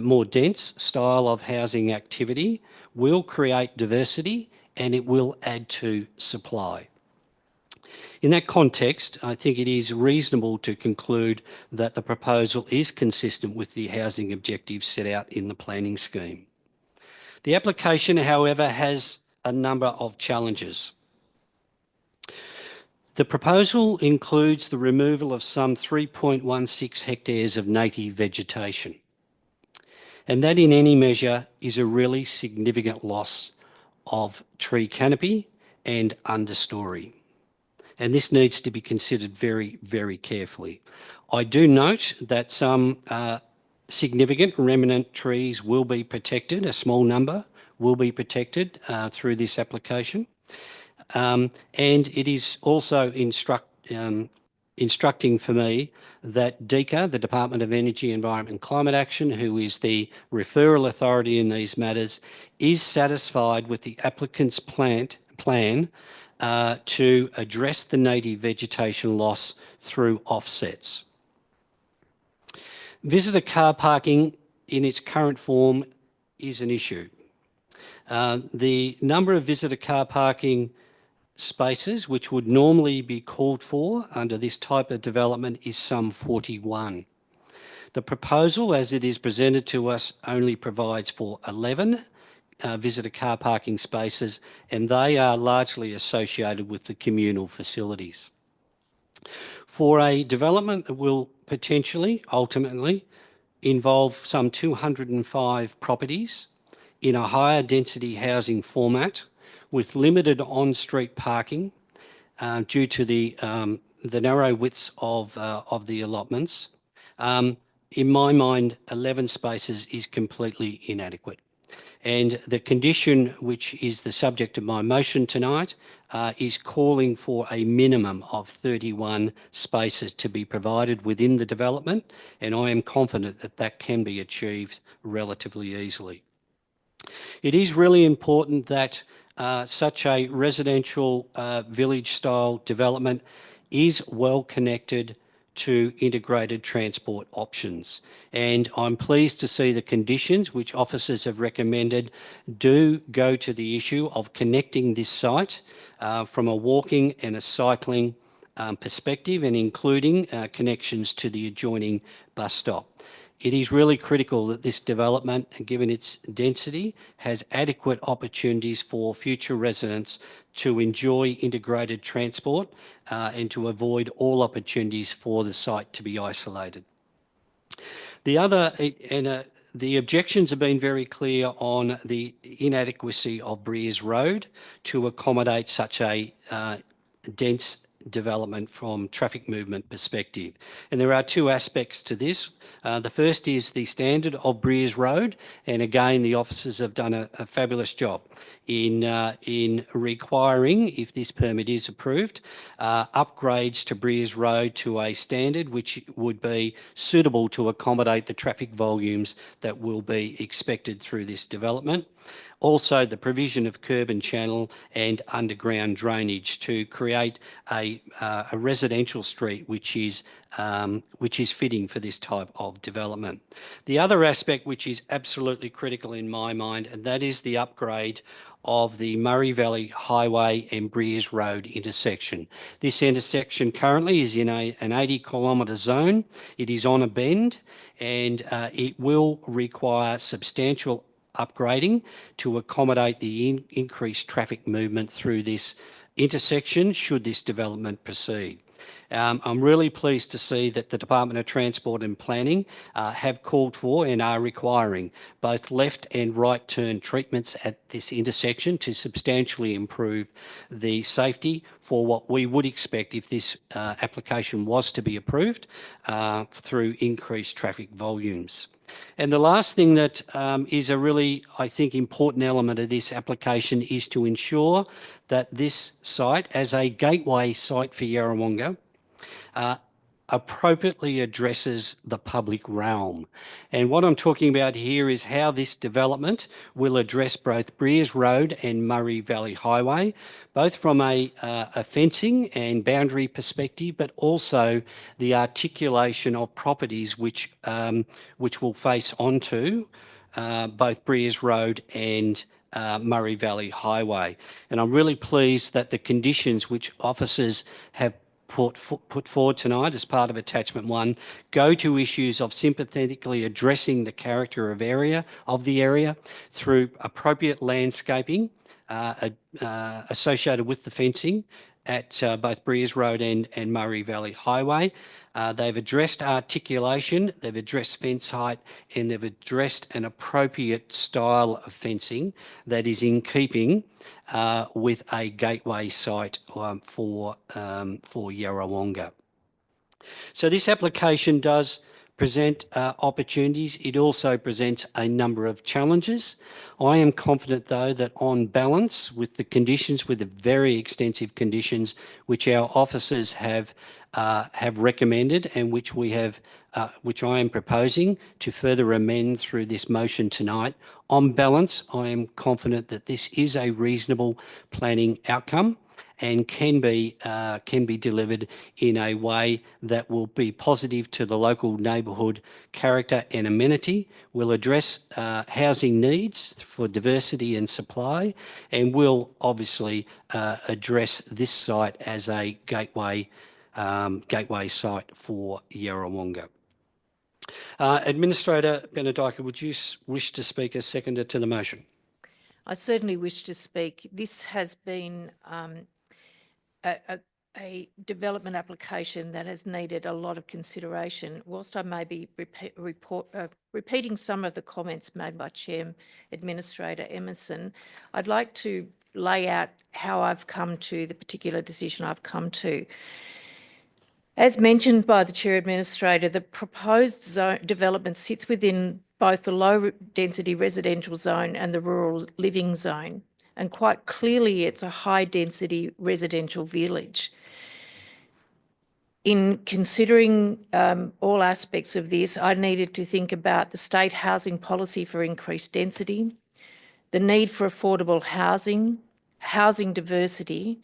more dense style of housing activity will create diversity and it will add to supply. In that context, I think it is reasonable to conclude that the proposal is consistent with the housing objectives set out in the planning scheme. The application, however, has a number of challenges. The proposal includes the removal of some 3.16 hectares of native vegetation, and that in any measure is a really significant loss of tree canopy and understory. And this needs to be considered very, very carefully. I do note that some significant remnant trees will be protected, a small number will be protected through this application. And it is also instructing for me that DECA, the Department of Energy, Environment and Climate Action, who is the referral authority in these matters, is satisfied with the applicant's plan to address the native vegetation loss through offsets. Visitor car parking in its current form is an issue. The number of visitor car parking spaces which would normally be called for under this type of development is some 41. The proposal as it is presented to us only provides for 11 visitor car parking spaces, and they are largely associated with the communal facilities. For a development that will potentially, ultimately, involve some 205 properties in a higher density housing format with limited on-street parking due to the narrow widths of the allotments, in my mind, 11 spaces is completely inadequate. And the condition which is the subject of my motion tonight is calling for a minimum of 31 spaces to be provided within the development, and I am confident that that can be achieved relatively easily. It is really important that such a residential village-style development is well connected to integrated transport options. And I'm pleased to see the conditions which officers have recommended do go to the issue of connecting this site from a walking and a cycling perspective, and including connections to the adjoining bus stop. It is really critical that this development, given its density, has adequate opportunities for future residents to enjoy integrated transport and to avoid all opportunities for the site to be isolated. The objections have been very clear on the inadequacy of Breers Road to accommodate such a dense development from traffic movement perspective. And there are two aspects to this. The first is the standard of Breers Road, and again, the officers have done a fabulous job in requiring, if this permit is approved, upgrades to Breers Road to a standard which would be suitable to accommodate the traffic volumes that will be expected through this development. Also, the provision of curb and channel and underground drainage to create a residential street which is fitting for this type of development. The other aspect which is absolutely critical in my mind, and that is the upgrade of the Murray Valley Highway and Breers Road intersection. This intersection currently is in an 80-kilometre zone. It is on a bend, and it will require substantial upgrading to accommodate the increased traffic movement through this intersection should this development proceed. I'm really pleased to see that the Department of Transport and Planning have called for and are requiring both left and right turn treatments at this intersection to substantially improve the safety for what we would expect if this application was to be approved through increased traffic volumes. And the last thing that is a really, I think, important element of this application is to ensure that this site, as a gateway site for Yarrawonga, appropriately addresses the public realm. And what I'm talking about here is how this development will address both Breers Road and Murray Valley Highway, both from a fencing and boundary perspective, but also the articulation of properties which will face onto both Breers Road and Murray Valley Highway. And I'm really pleased that the conditions which officers have put forward tonight as part of attachment 1 go to issues of sympathetically addressing the character of the area through appropriate landscaping associated with the fencing at both Breers Road and Murray Valley Highway. They've addressed articulation, they've addressed fence height, and they've addressed an appropriate style of fencing that is in keeping with a gateway site for Yarrawonga. So this application does present opportunities. It also presents a number of challenges. I am confident, though, that on balance, with the conditions, with the very extensive conditions which our officers have recommended and which I am proposing to further amend through this motion tonight, on balance, I am confident that this is a reasonable planning outcome and can be delivered in a way that will be positive to the local neighbourhood character and amenity, will address housing needs for diversity and supply, and will obviously address this site as a gateway site for Yarrawonga. Administrator Benedika, would you wish to speak as seconder to the motion? I certainly wish to speak. This has been a development application that has needed a lot of consideration. Whilst I may be repeating some of the comments made by Chair Administrator Emerson, I'd like to lay out how I've come to the particular decision I've come to. As mentioned by the Chair Administrator, the proposed zone development sits within both the low density residential zone and the rural living zone. And quite clearly, it's a high-density residential village. In considering all aspects of this, I needed to think about the state housing policy for increased density, the need for affordable housing, housing diversity,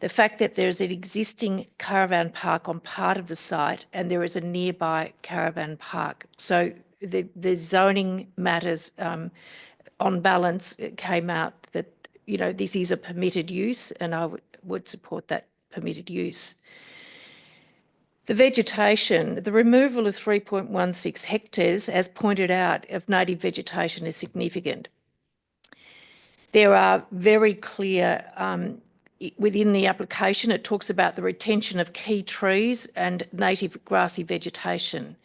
the fact that there's an existing caravan park on part of the site and there is a nearby caravan park. So the zoning matters, on balance, it came out that this is a permitted use, and I would support that permitted use. The vegetation, the removal of 3.16 hectares, as pointed out, of native vegetation is significant. There are very clear, within the application, it talks about the retention of key trees and native grassy vegetation.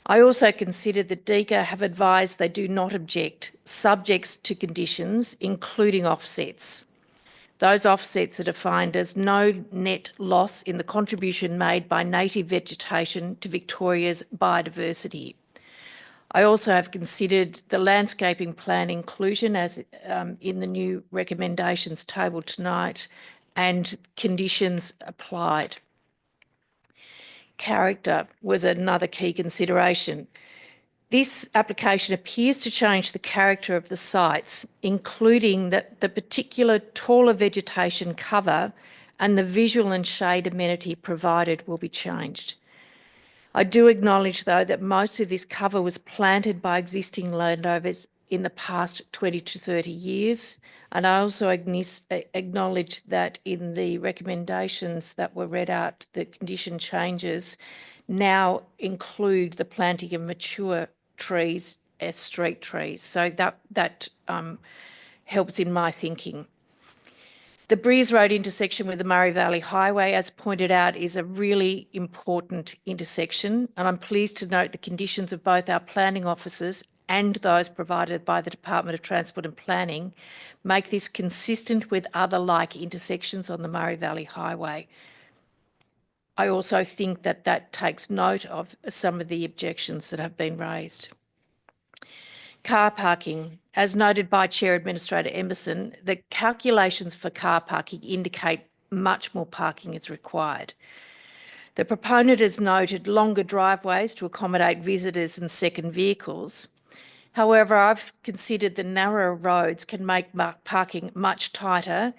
I also considered that DECA have advised they do not object, subject to conditions, including offsets. Those offsets are defined as no net loss in the contribution made by native vegetation to Victoria's biodiversity. I also have considered the landscaping plan inclusion as in the new recommendations tabled tonight and conditions applied. Character was another key consideration. This application appears to change the character of the sites, including that the particular taller vegetation cover and the visual and shade amenity provided will be changed. I do acknowledge, though, that most of this cover was planted by existing landowners in the past 20 to 30 years. And I also acknowledge that in the recommendations that were read out, the condition changes now include the planting of mature trees as street trees. So that helps in my thinking. The Breeze Road intersection with the Murray Valley Highway, as pointed out, is a really important intersection, and I'm pleased to note the conditions of both our planning officers and those provided by the Department of Transport and Planning make this consistent with other like intersections on the Murray Valley Highway. I also think that that takes note of some of the objections that have been raised. Car parking. As noted by Chair Administrator Emerson, the calculations for car parking indicate much more parking is required. The proponent has noted longer driveways to accommodate visitors and second vehicles. However, I've considered the narrower roads can make parking much tighter,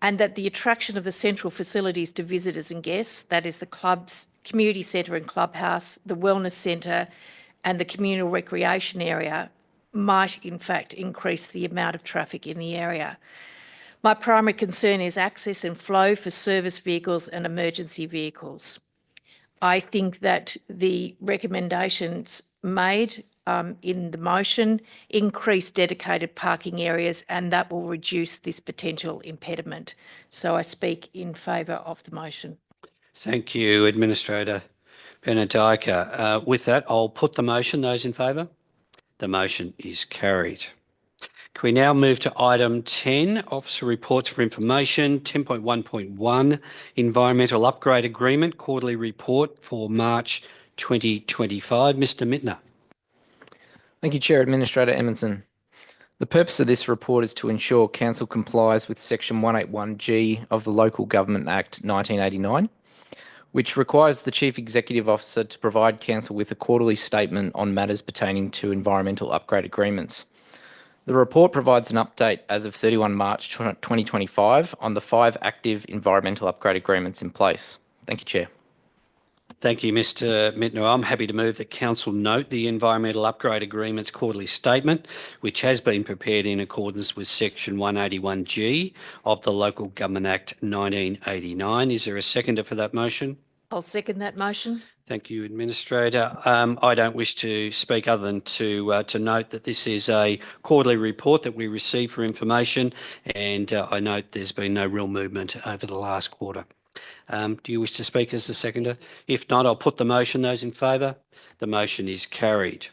and that the attraction of the central facilities to visitors and guests, that is the clubs, community centre and clubhouse, the wellness centre and the communal recreation area, might in fact increase the amount of traffic in the area. My primary concern is access and flow for service vehicles and emergency vehicles. I think that the recommendations made in the motion increase dedicated parking areas, and that will reduce this potential impediment. So I speak in favour of the motion. Thank you, Administrator Benedica. With that, I'll put the motion. Those in favour? The motion is carried. Can we now move to item 10, Officer Reports for Information, 10.1.1, Environmental Upgrade Agreement, Quarterly Report for March 2025. Mr. Mittner. Thank you, Chair. Administrator Emerson. The purpose of this report is to ensure Council complies with Section 181G of the Local Government Act 1989, which requires the Chief Executive Officer to provide Council with a quarterly statement on matters pertaining to environmental upgrade agreements. The report provides an update as of 31 March 2025 on the 5 active environmental upgrade agreements in place. Thank you, Chair. Thank you, Mr. Mittner. I'm happy to move that Council note the Environmental Upgrade Agreement's quarterly statement, which has been prepared in accordance with Section 181G of the Local Government Act 1989. Is there a seconder for that motion? I'll second that motion. Thank you, Administrator. I don't wish to speak other than to note that this is a quarterly report that we receive for information, and I note there's been no real movement over the last quarter. Do you wish to speak as the seconder? If not, I'll put the motion. Those in favour? The motion is carried.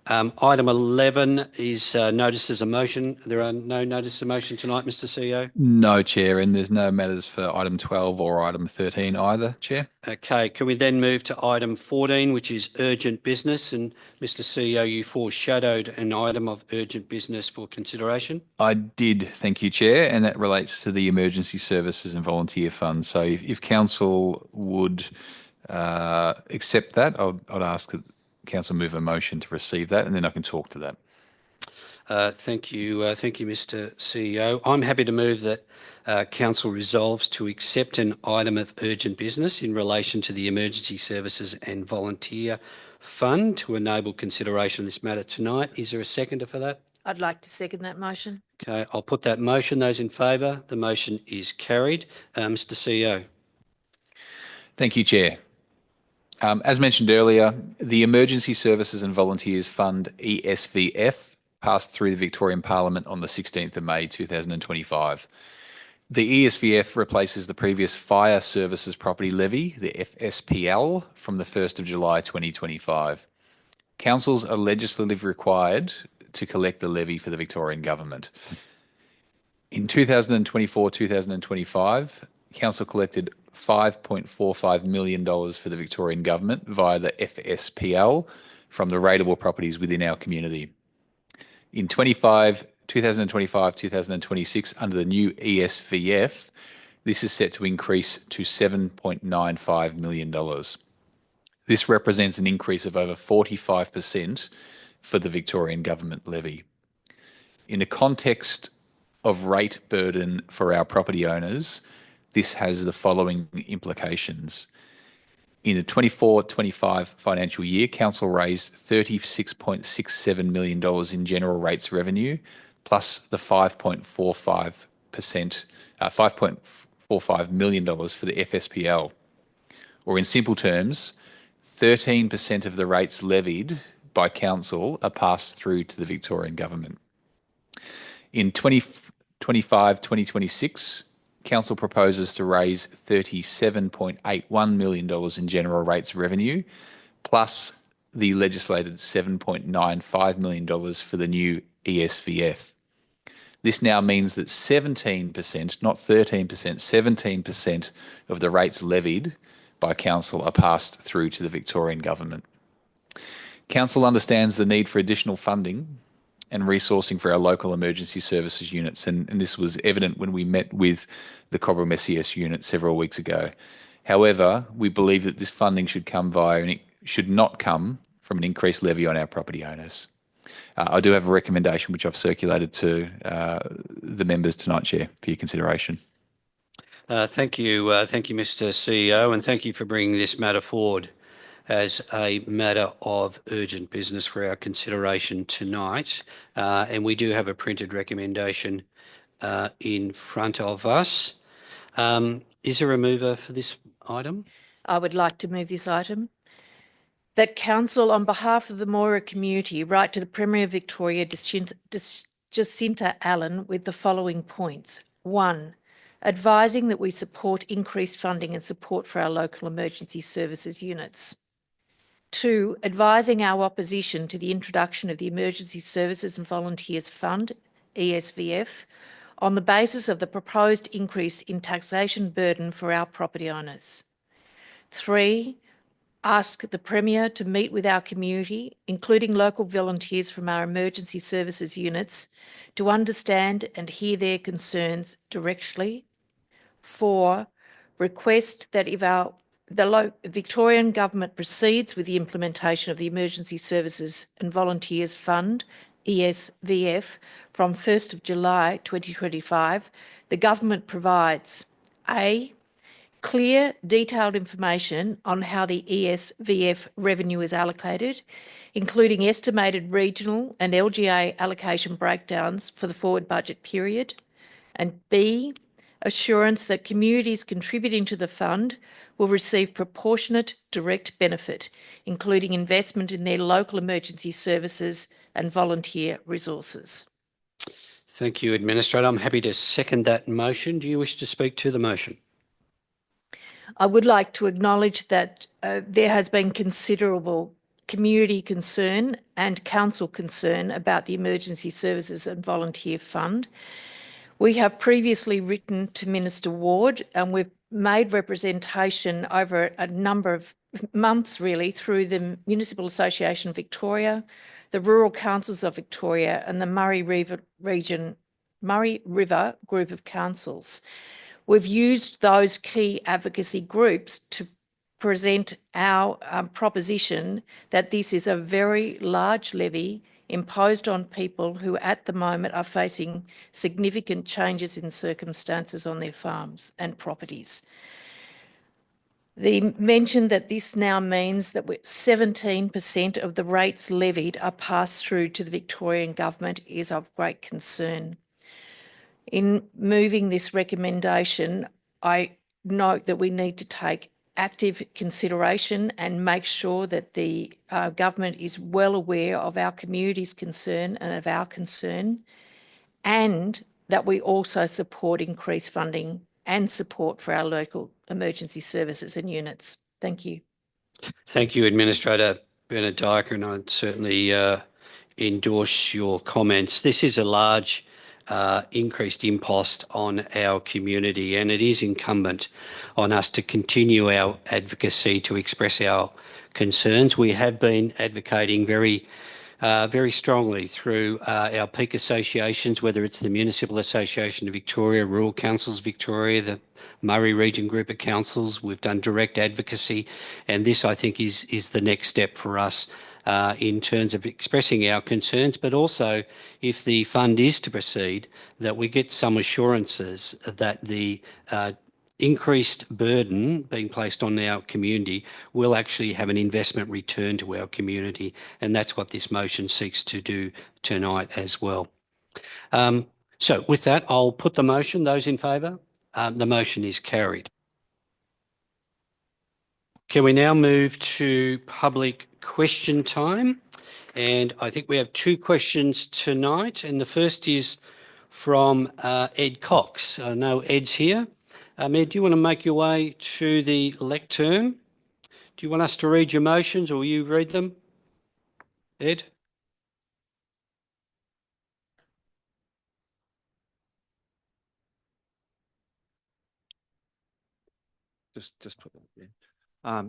Item 11 is notice as a motion. There are no notice of motion tonight, Mr. CEO? No, Chair, and there's no matters for item 12 or item 13 either, Chair. Okay, can we then move to item 14, which is urgent business? And Mr. CEO, you foreshadowed an item of urgent business for consideration. I did, thank you, Chair, and that relates to the Emergency Services and Volunteer Fund. So if Council would accept that, I'd ask that Council move a motion to receive that, and then I can talk to that. Thank you, Mr. CEO. I'm happy to move that Council resolves to accept an item of urgent business in relation to the Emergency Services and Volunteer Fund to enable consideration of this matter tonight. Is there a seconder for that? I'd like to second that motion. Okay, I'll put that motion. Those in favour? The motion is carried. Mr. CEO. Thank you, Chair. As mentioned earlier, the Emergency Services and Volunteers Fund ESVF passed through the Victorian Parliament on the 16th of May 2025. The ESVF replaces the previous Fire Services Property Levy, the FSPL, from the 1st of July 2025. Councils are legislatively required to collect the levy for the Victorian Government. In 2024-2025, Council collected $5.45 million for the Victorian Government via the FSPL from the rateable properties within our community. In 2025-2026, under the new ESVF, this is set to increase to $7.95 million. This represents an increase of over 45% for the Victorian Government levy. In the context of rate burden for our property owners, this has the following implications. In the 24-25 financial year, Council raised $36.67 million in general rates revenue, plus the $5.45 million for the FSPL. Or in simple terms, 13% of the rates levied by Council are passed through to the Victorian Government. In 2025-2026, Council proposes to raise $37.81 million in general rates revenue, plus the legislated $7.95 million for the new ESVF. This now means that 17%, not 13%, 17% of the rates levied by Council are passed through to the Victorian Government. Council understands the need for additional funding and resourcing for our local emergency services units, and this was evident when we met with the Cobram SES unit several weeks ago. However, we believe that this funding should not come from an increased levy on our property owners. I do have a recommendation which I've circulated to the members tonight, Chair, for your consideration. Thank you, Mr. CEO, and thank you for bringing this matter forward as a matter of urgent business for our consideration tonight. And we do have a printed recommendation in front of us. Is there a mover for this item? I would like to move this item. That Council, on behalf of the Moira community, write to the Premier of Victoria, Jacinta Allen, with the following points. 1. Advising that we support increased funding and support for our local emergency services units. 2. Advising our opposition to the introduction of the Emergency Services and Volunteers Fund, ESVF, on the basis of the proposed increase in taxation burden for our property owners. 3. Ask the Premier to meet with our community, including local volunteers from our emergency services units, to understand and hear their concerns directly. 4. Request that if the Victorian Government proceeds with the implementation of the Emergency Services and Volunteers Fund, ESVF, from 1st of July 2025, the Government provides A. Clear, detailed information on how the ESVF revenue is allocated, including estimated regional and LGA allocation breakdowns for the forward budget period. And B. Assurance that communities contributing to the fund will receive proportionate direct benefit, including investment in their local emergency services and volunteer resources. Thank you, Administrator. I'm happy to second that motion. Do you wish to speak to the motion? I would like to acknowledge that there has been considerable community concern and council concern about the Emergency Services and Volunteer Fund. We have previously written to Minister Ward, and we've made representation over a number of months, really, through the Municipal Association of Victoria, the Rural Councils of Victoria, and the Murray River Group of Councils. We've used those key advocacy groups to present our proposition that this is a very large levy imposed on people who at the moment are facing significant changes in circumstances on their farms and properties. The mention that this now means that 17% of the rates levied are passed through to the Victorian Government is of great concern. In moving this recommendation, I note that we need to take active consideration and make sure that the government is well aware of our community's concern and of our concern, and that we also support increased funding and support for our local emergency services and units. Thank you. Thank you, Administrator Bernard Dyker, and I'd certainly endorse your comments. This is a large increased impost on our community, and it is incumbent on us to continue our advocacy to express our concerns. We have been advocating very strongly through our peak associations, whether it's the Municipal Association of Victoria, Rural Councils Victoria, the Murray Region Group of Councils. We've done direct advocacy, and this, I think, is the next step for us in terms of expressing our concerns, but also, if the fund is to proceed, that we get some assurances that the increased burden being placed on our community will actually have an investment return to our community, and that's what this motion seeks to do tonight as well. So with that, I'll put the motion. Those in favour? The motion is carried. Can we now move to public question time? And I think we have two questions tonight, and the first is from Ed Cox. I know Ed's here. Ed, do you want to make your way to the lectern? Do you want us to read your motions, or will you read them? Ed? Just put that there.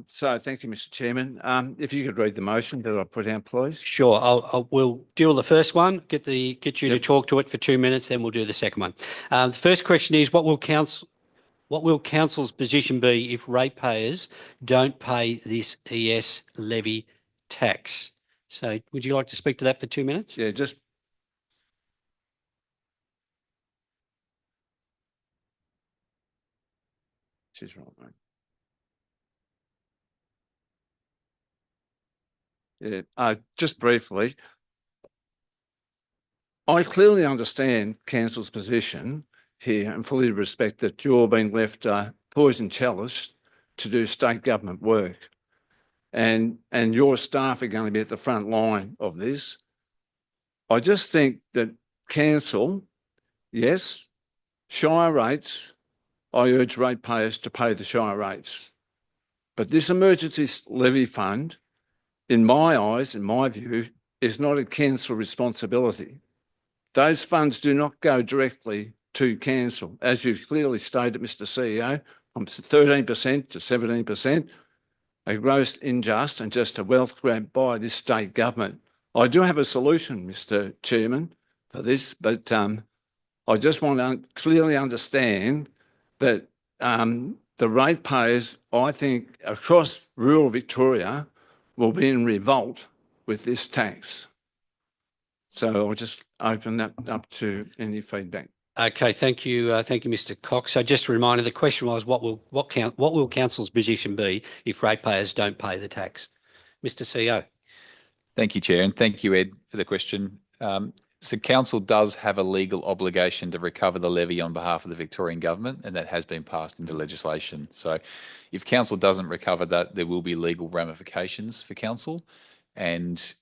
So thank you, Mr. Chairman. If you could read the motion that I put out, please. Sure. We'll deal with the first one. Get you to talk to it for 2 minutes, then we'll do the second one. The first question is: What will council's position be if ratepayers don't pay this ES levy tax? So, would you like to speak to that for 2 minutes? Yeah, just. She's right, mate. Yeah, just briefly, I clearly understand council's position here and fully respect that you're being left poison chalice to do state government work, and your staff are going to be at the front line of this. I just think that council, yes, shire rates, I urge ratepayers to pay the shire rates, but this emergency levy fund, in my eyes, in my view, is not a council responsibility. Those funds do not go directly to council. As you've clearly stated, Mr. CEO, from 13% to 17%, a gross unjust and just a wealth grab by this state government. I do have a solution, Mr. Chairman, for this, but I just want to clearly understand that the ratepayers, I think, across rural Victoria will be in revolt with this tax. So I'll just open that up to any feedback. Okay, thank you, Mr. Cox. So just a reminder, the question was, what will council's position be if ratepayers don't pay the tax? Mr. CEO. Thank you, Chair, and thank you, Ed, for the question. So council does have a legal obligation to recover the levy on behalf of the Victorian government, and that has been passed into legislation. So if council doesn't recover that, there will be legal ramifications for council. And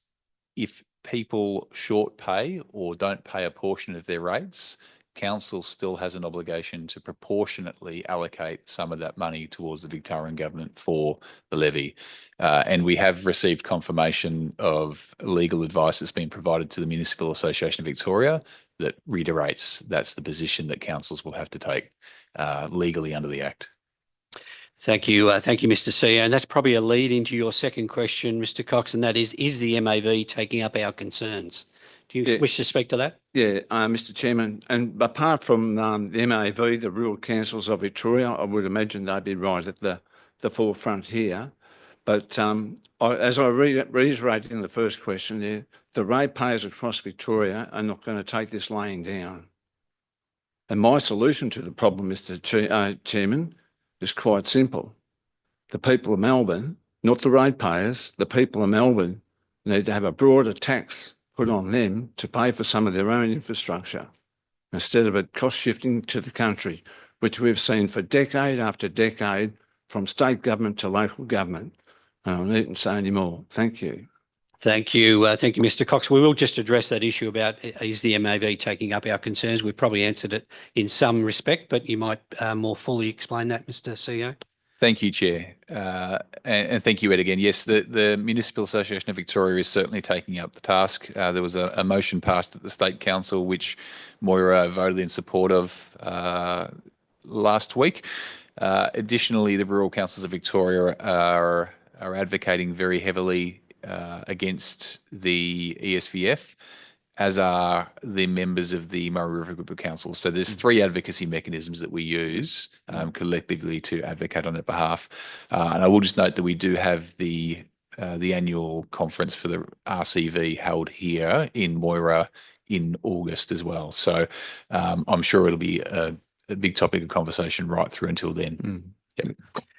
if people short pay or don't pay a portion of their rates, council still has an obligation to proportionately allocate some of that money towards the Victorian government for the levy. And we have received confirmation of legal advice that's been provided to the Municipal Association of Victoria that reiterates that's the position that councils will have to take legally under the Act. Thank you, Mr. CEO. And that's probably a lead into your second question, Mr. Cox, and that is the MAV taking up our concerns? Do you wish to speak to that? Yeah, Mr. Chairman, and apart from the MAV, the Rural Councils of Victoria, I would imagine they'd be right at the forefront here. But as I reiterated in the first question there, the ratepayers across Victoria are not going to take this laying down. And my solution to the problem, Mr. Chairman, is quite simple. The people of Melbourne, not the ratepayers, the people of Melbourne need to have a broader tax put on them to pay for some of their own infrastructure instead of it cost shifting to the country, which we've seen for decade after decade from state government to local government. I needn't say any more. Thank you. Thank you. Thank you, Mr. Cox. We will just address that issue about is the MAV taking up our concerns. We've probably answered it in some respect, but you might more fully explain that, Mr. CEO. Thank you, Chair. And thank you, Ed, again. Yes, the Municipal Association of Victoria is certainly taking up the task. There was a motion passed at the State Council, which Moira voted in support of last week. Additionally, the Rural Councils of Victoria are advocating very heavily against the ESVF, as are the members of the Murray River Group of Councils. So there's three advocacy mechanisms that we use collectively to advocate on their behalf. And I will just note that we do have the annual conference for the RCV held here in Moira in August as well. So I'm sure it'll be a big topic of conversation right through until then. Yep.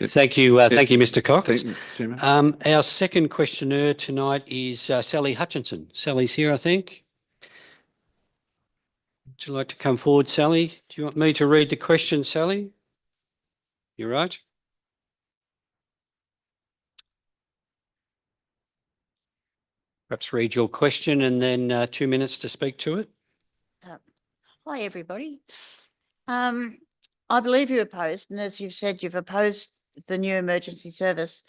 Thank you. Thank you, Mr. Cox. Thank you, Chairman. Our second questioner tonight is Sally Hutchinson. Sally's here, I think. Would you like to come forward, Sally? Do you want me to read the question, Sally? You're right. Perhaps read your question and then 2 minutes to speak to it. Hi, everybody. I believe you opposed, and as you've said, you've opposed the new emergency service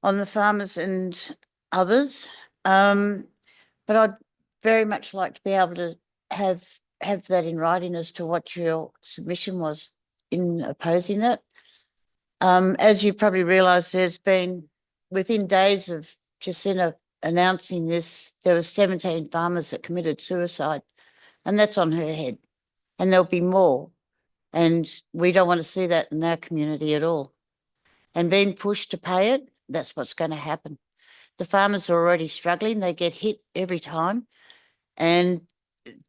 on the farmers and others. But I'd very much like to be able to have that in writing as to what your submission was in opposing it. As you probably realise, there's been, within days of Jacinta announcing this, there were 17 farmers that committed suicide, and that's on her head. And there'll be more. And we don't want to see that in our community at all. And being pushed to pay it, that's what's going to happen. The farmers are already struggling. They get hit every time. And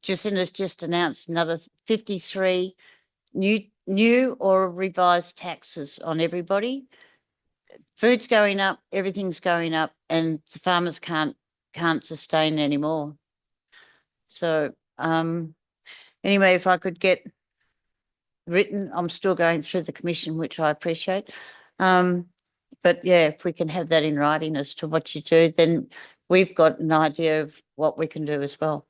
Jacinta's just announced another 53 new or revised taxes on everybody. Food's going up, everything's going up, and the farmers can't sustain anymore. So anyway, if I could get written, I'm still going through the commission, which I appreciate. But yeah, if we can have that in writing as to what you do, then we've got an idea of what we can do as well.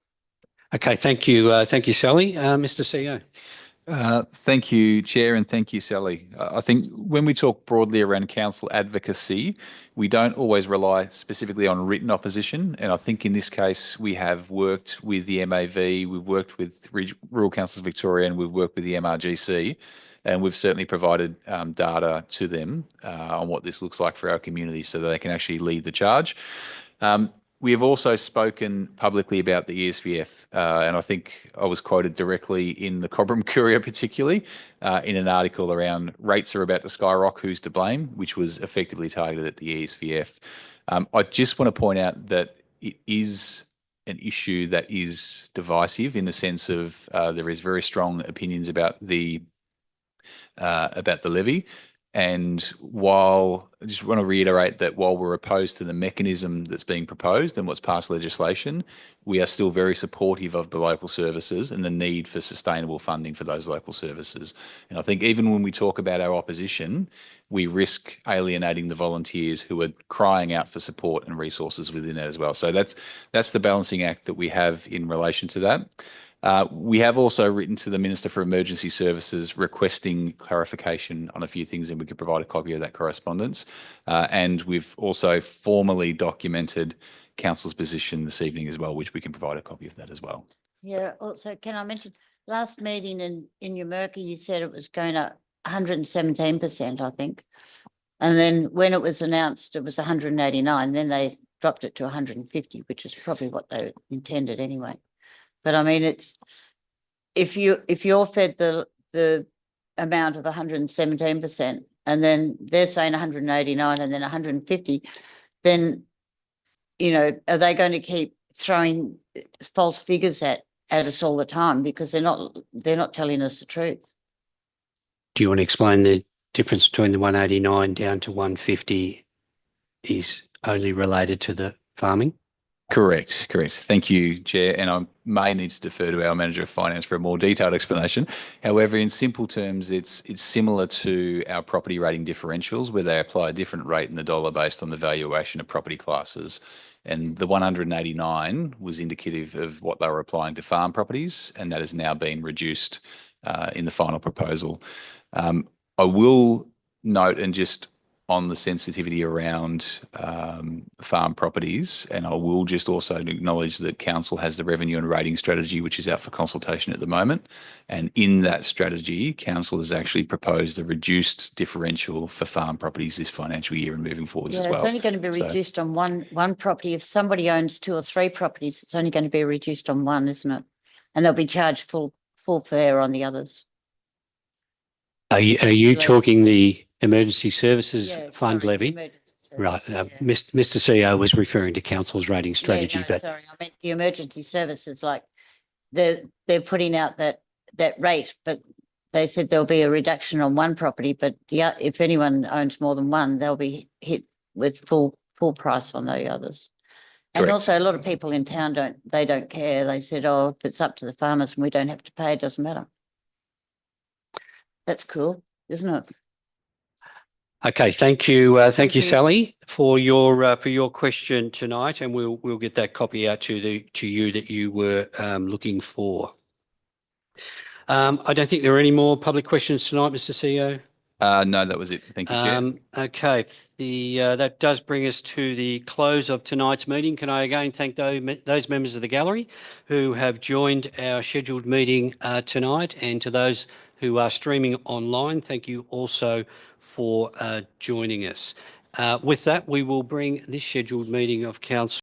Okay, thank you. Thank you, Sally. Mr. CEO. Thank you, Chair, and thank you, Sally. I think when we talk broadly around council advocacy, we don't always rely specifically on written opposition. And I think in this case, we have worked with the MAV, we've worked with Rural Councils Victoria, and we've worked with the MRGC. And we've certainly provided data to them on what this looks like for our community so that they can actually lead the charge. We have also spoken publicly about the ESVF, and I think I was quoted directly in the Cobram Courier particularly in an article around rates are about to skyrocket, who's to blame, which was effectively targeted at the ESVF. I just want to point out that it is an issue that is divisive in the sense of there is very strong opinions about the levy. And while I just want to reiterate that while we're opposed to the mechanism that's being proposed and what's passed legislation, we are still very supportive of the local services and the need for sustainable funding for those local services. And I think even when we talk about our opposition, we risk alienating the volunteers who are crying out for support and resources within that as well. So that's the balancing act that we have in relation to that. We have also written to the Minister for Emergency Services requesting clarification on a few things, and we could provide a copy of that correspondence. And we've also formally documented Council's position this evening as well, which we can provide a copy of that as well. Yeah, also, can I mention, last meeting in Yumurka, you said it was going up 117%, I think. And then when it was announced, it was 189, then they dropped it to 150, which is probably what they intended anyway. But I mean, it's if you're fed the amount of 117% and then they're saying 189 and then 150, then, you know, are they going to keep throwing false figures at us all the time? Because they're not telling us the truth. Do you want to explain the difference between the 189 down to 150 is only related to the farming? Correct. Thank you, Chair. And I may need to defer to our Manager of Finance for a more detailed explanation. However, in simple terms, it's similar to our property rating differentials, where they apply a different rate in the dollar based on the valuation of property classes. And the 189 was indicative of what they were applying to farm properties, and that has now been reduced in the final proposal. I will note, and just on the sensitivity around farm properties, and I will just also acknowledge that Council has the revenue and rating strategy, which is out for consultation at the moment. And in that strategy, Council has actually proposed a reduced differential for farm properties this financial year and moving forwards as well. It's only going to be reduced on one property. If somebody owns 2 or 3 properties, it's only going to be reduced on one, isn't it? And they'll be charged full fare on the others. Are you talking the Emergency Services Fund sorry, levy? emergency service, Right. yeah. Mr. CEO was referring to Council's rating strategy, but Sorry, I meant the emergency services, like they're putting out that rate, but they said there'll be a reduction on one property, but if anyone owns more than one, they'll be hit with full price on the others. And Correct. also a lot of people in town don't care. They said, oh, if it's up to the farmers and we don't have to pay, it doesn't matter. That's cool, isn't it? okay. Thank you. Thank you, you. Sally, for your question tonight, and we'll get that copy out to you that you were looking for. I don't think there are any more public questions tonight, Mr. CEO. No, that was it. Thank you, Chair. Okay, that does bring us to the close of tonight's meeting. Can I again thank those members of the gallery who have joined our scheduled meeting tonight, and to those who are streaming online, thank you also for joining us. With that, we will bring this scheduled meeting of Council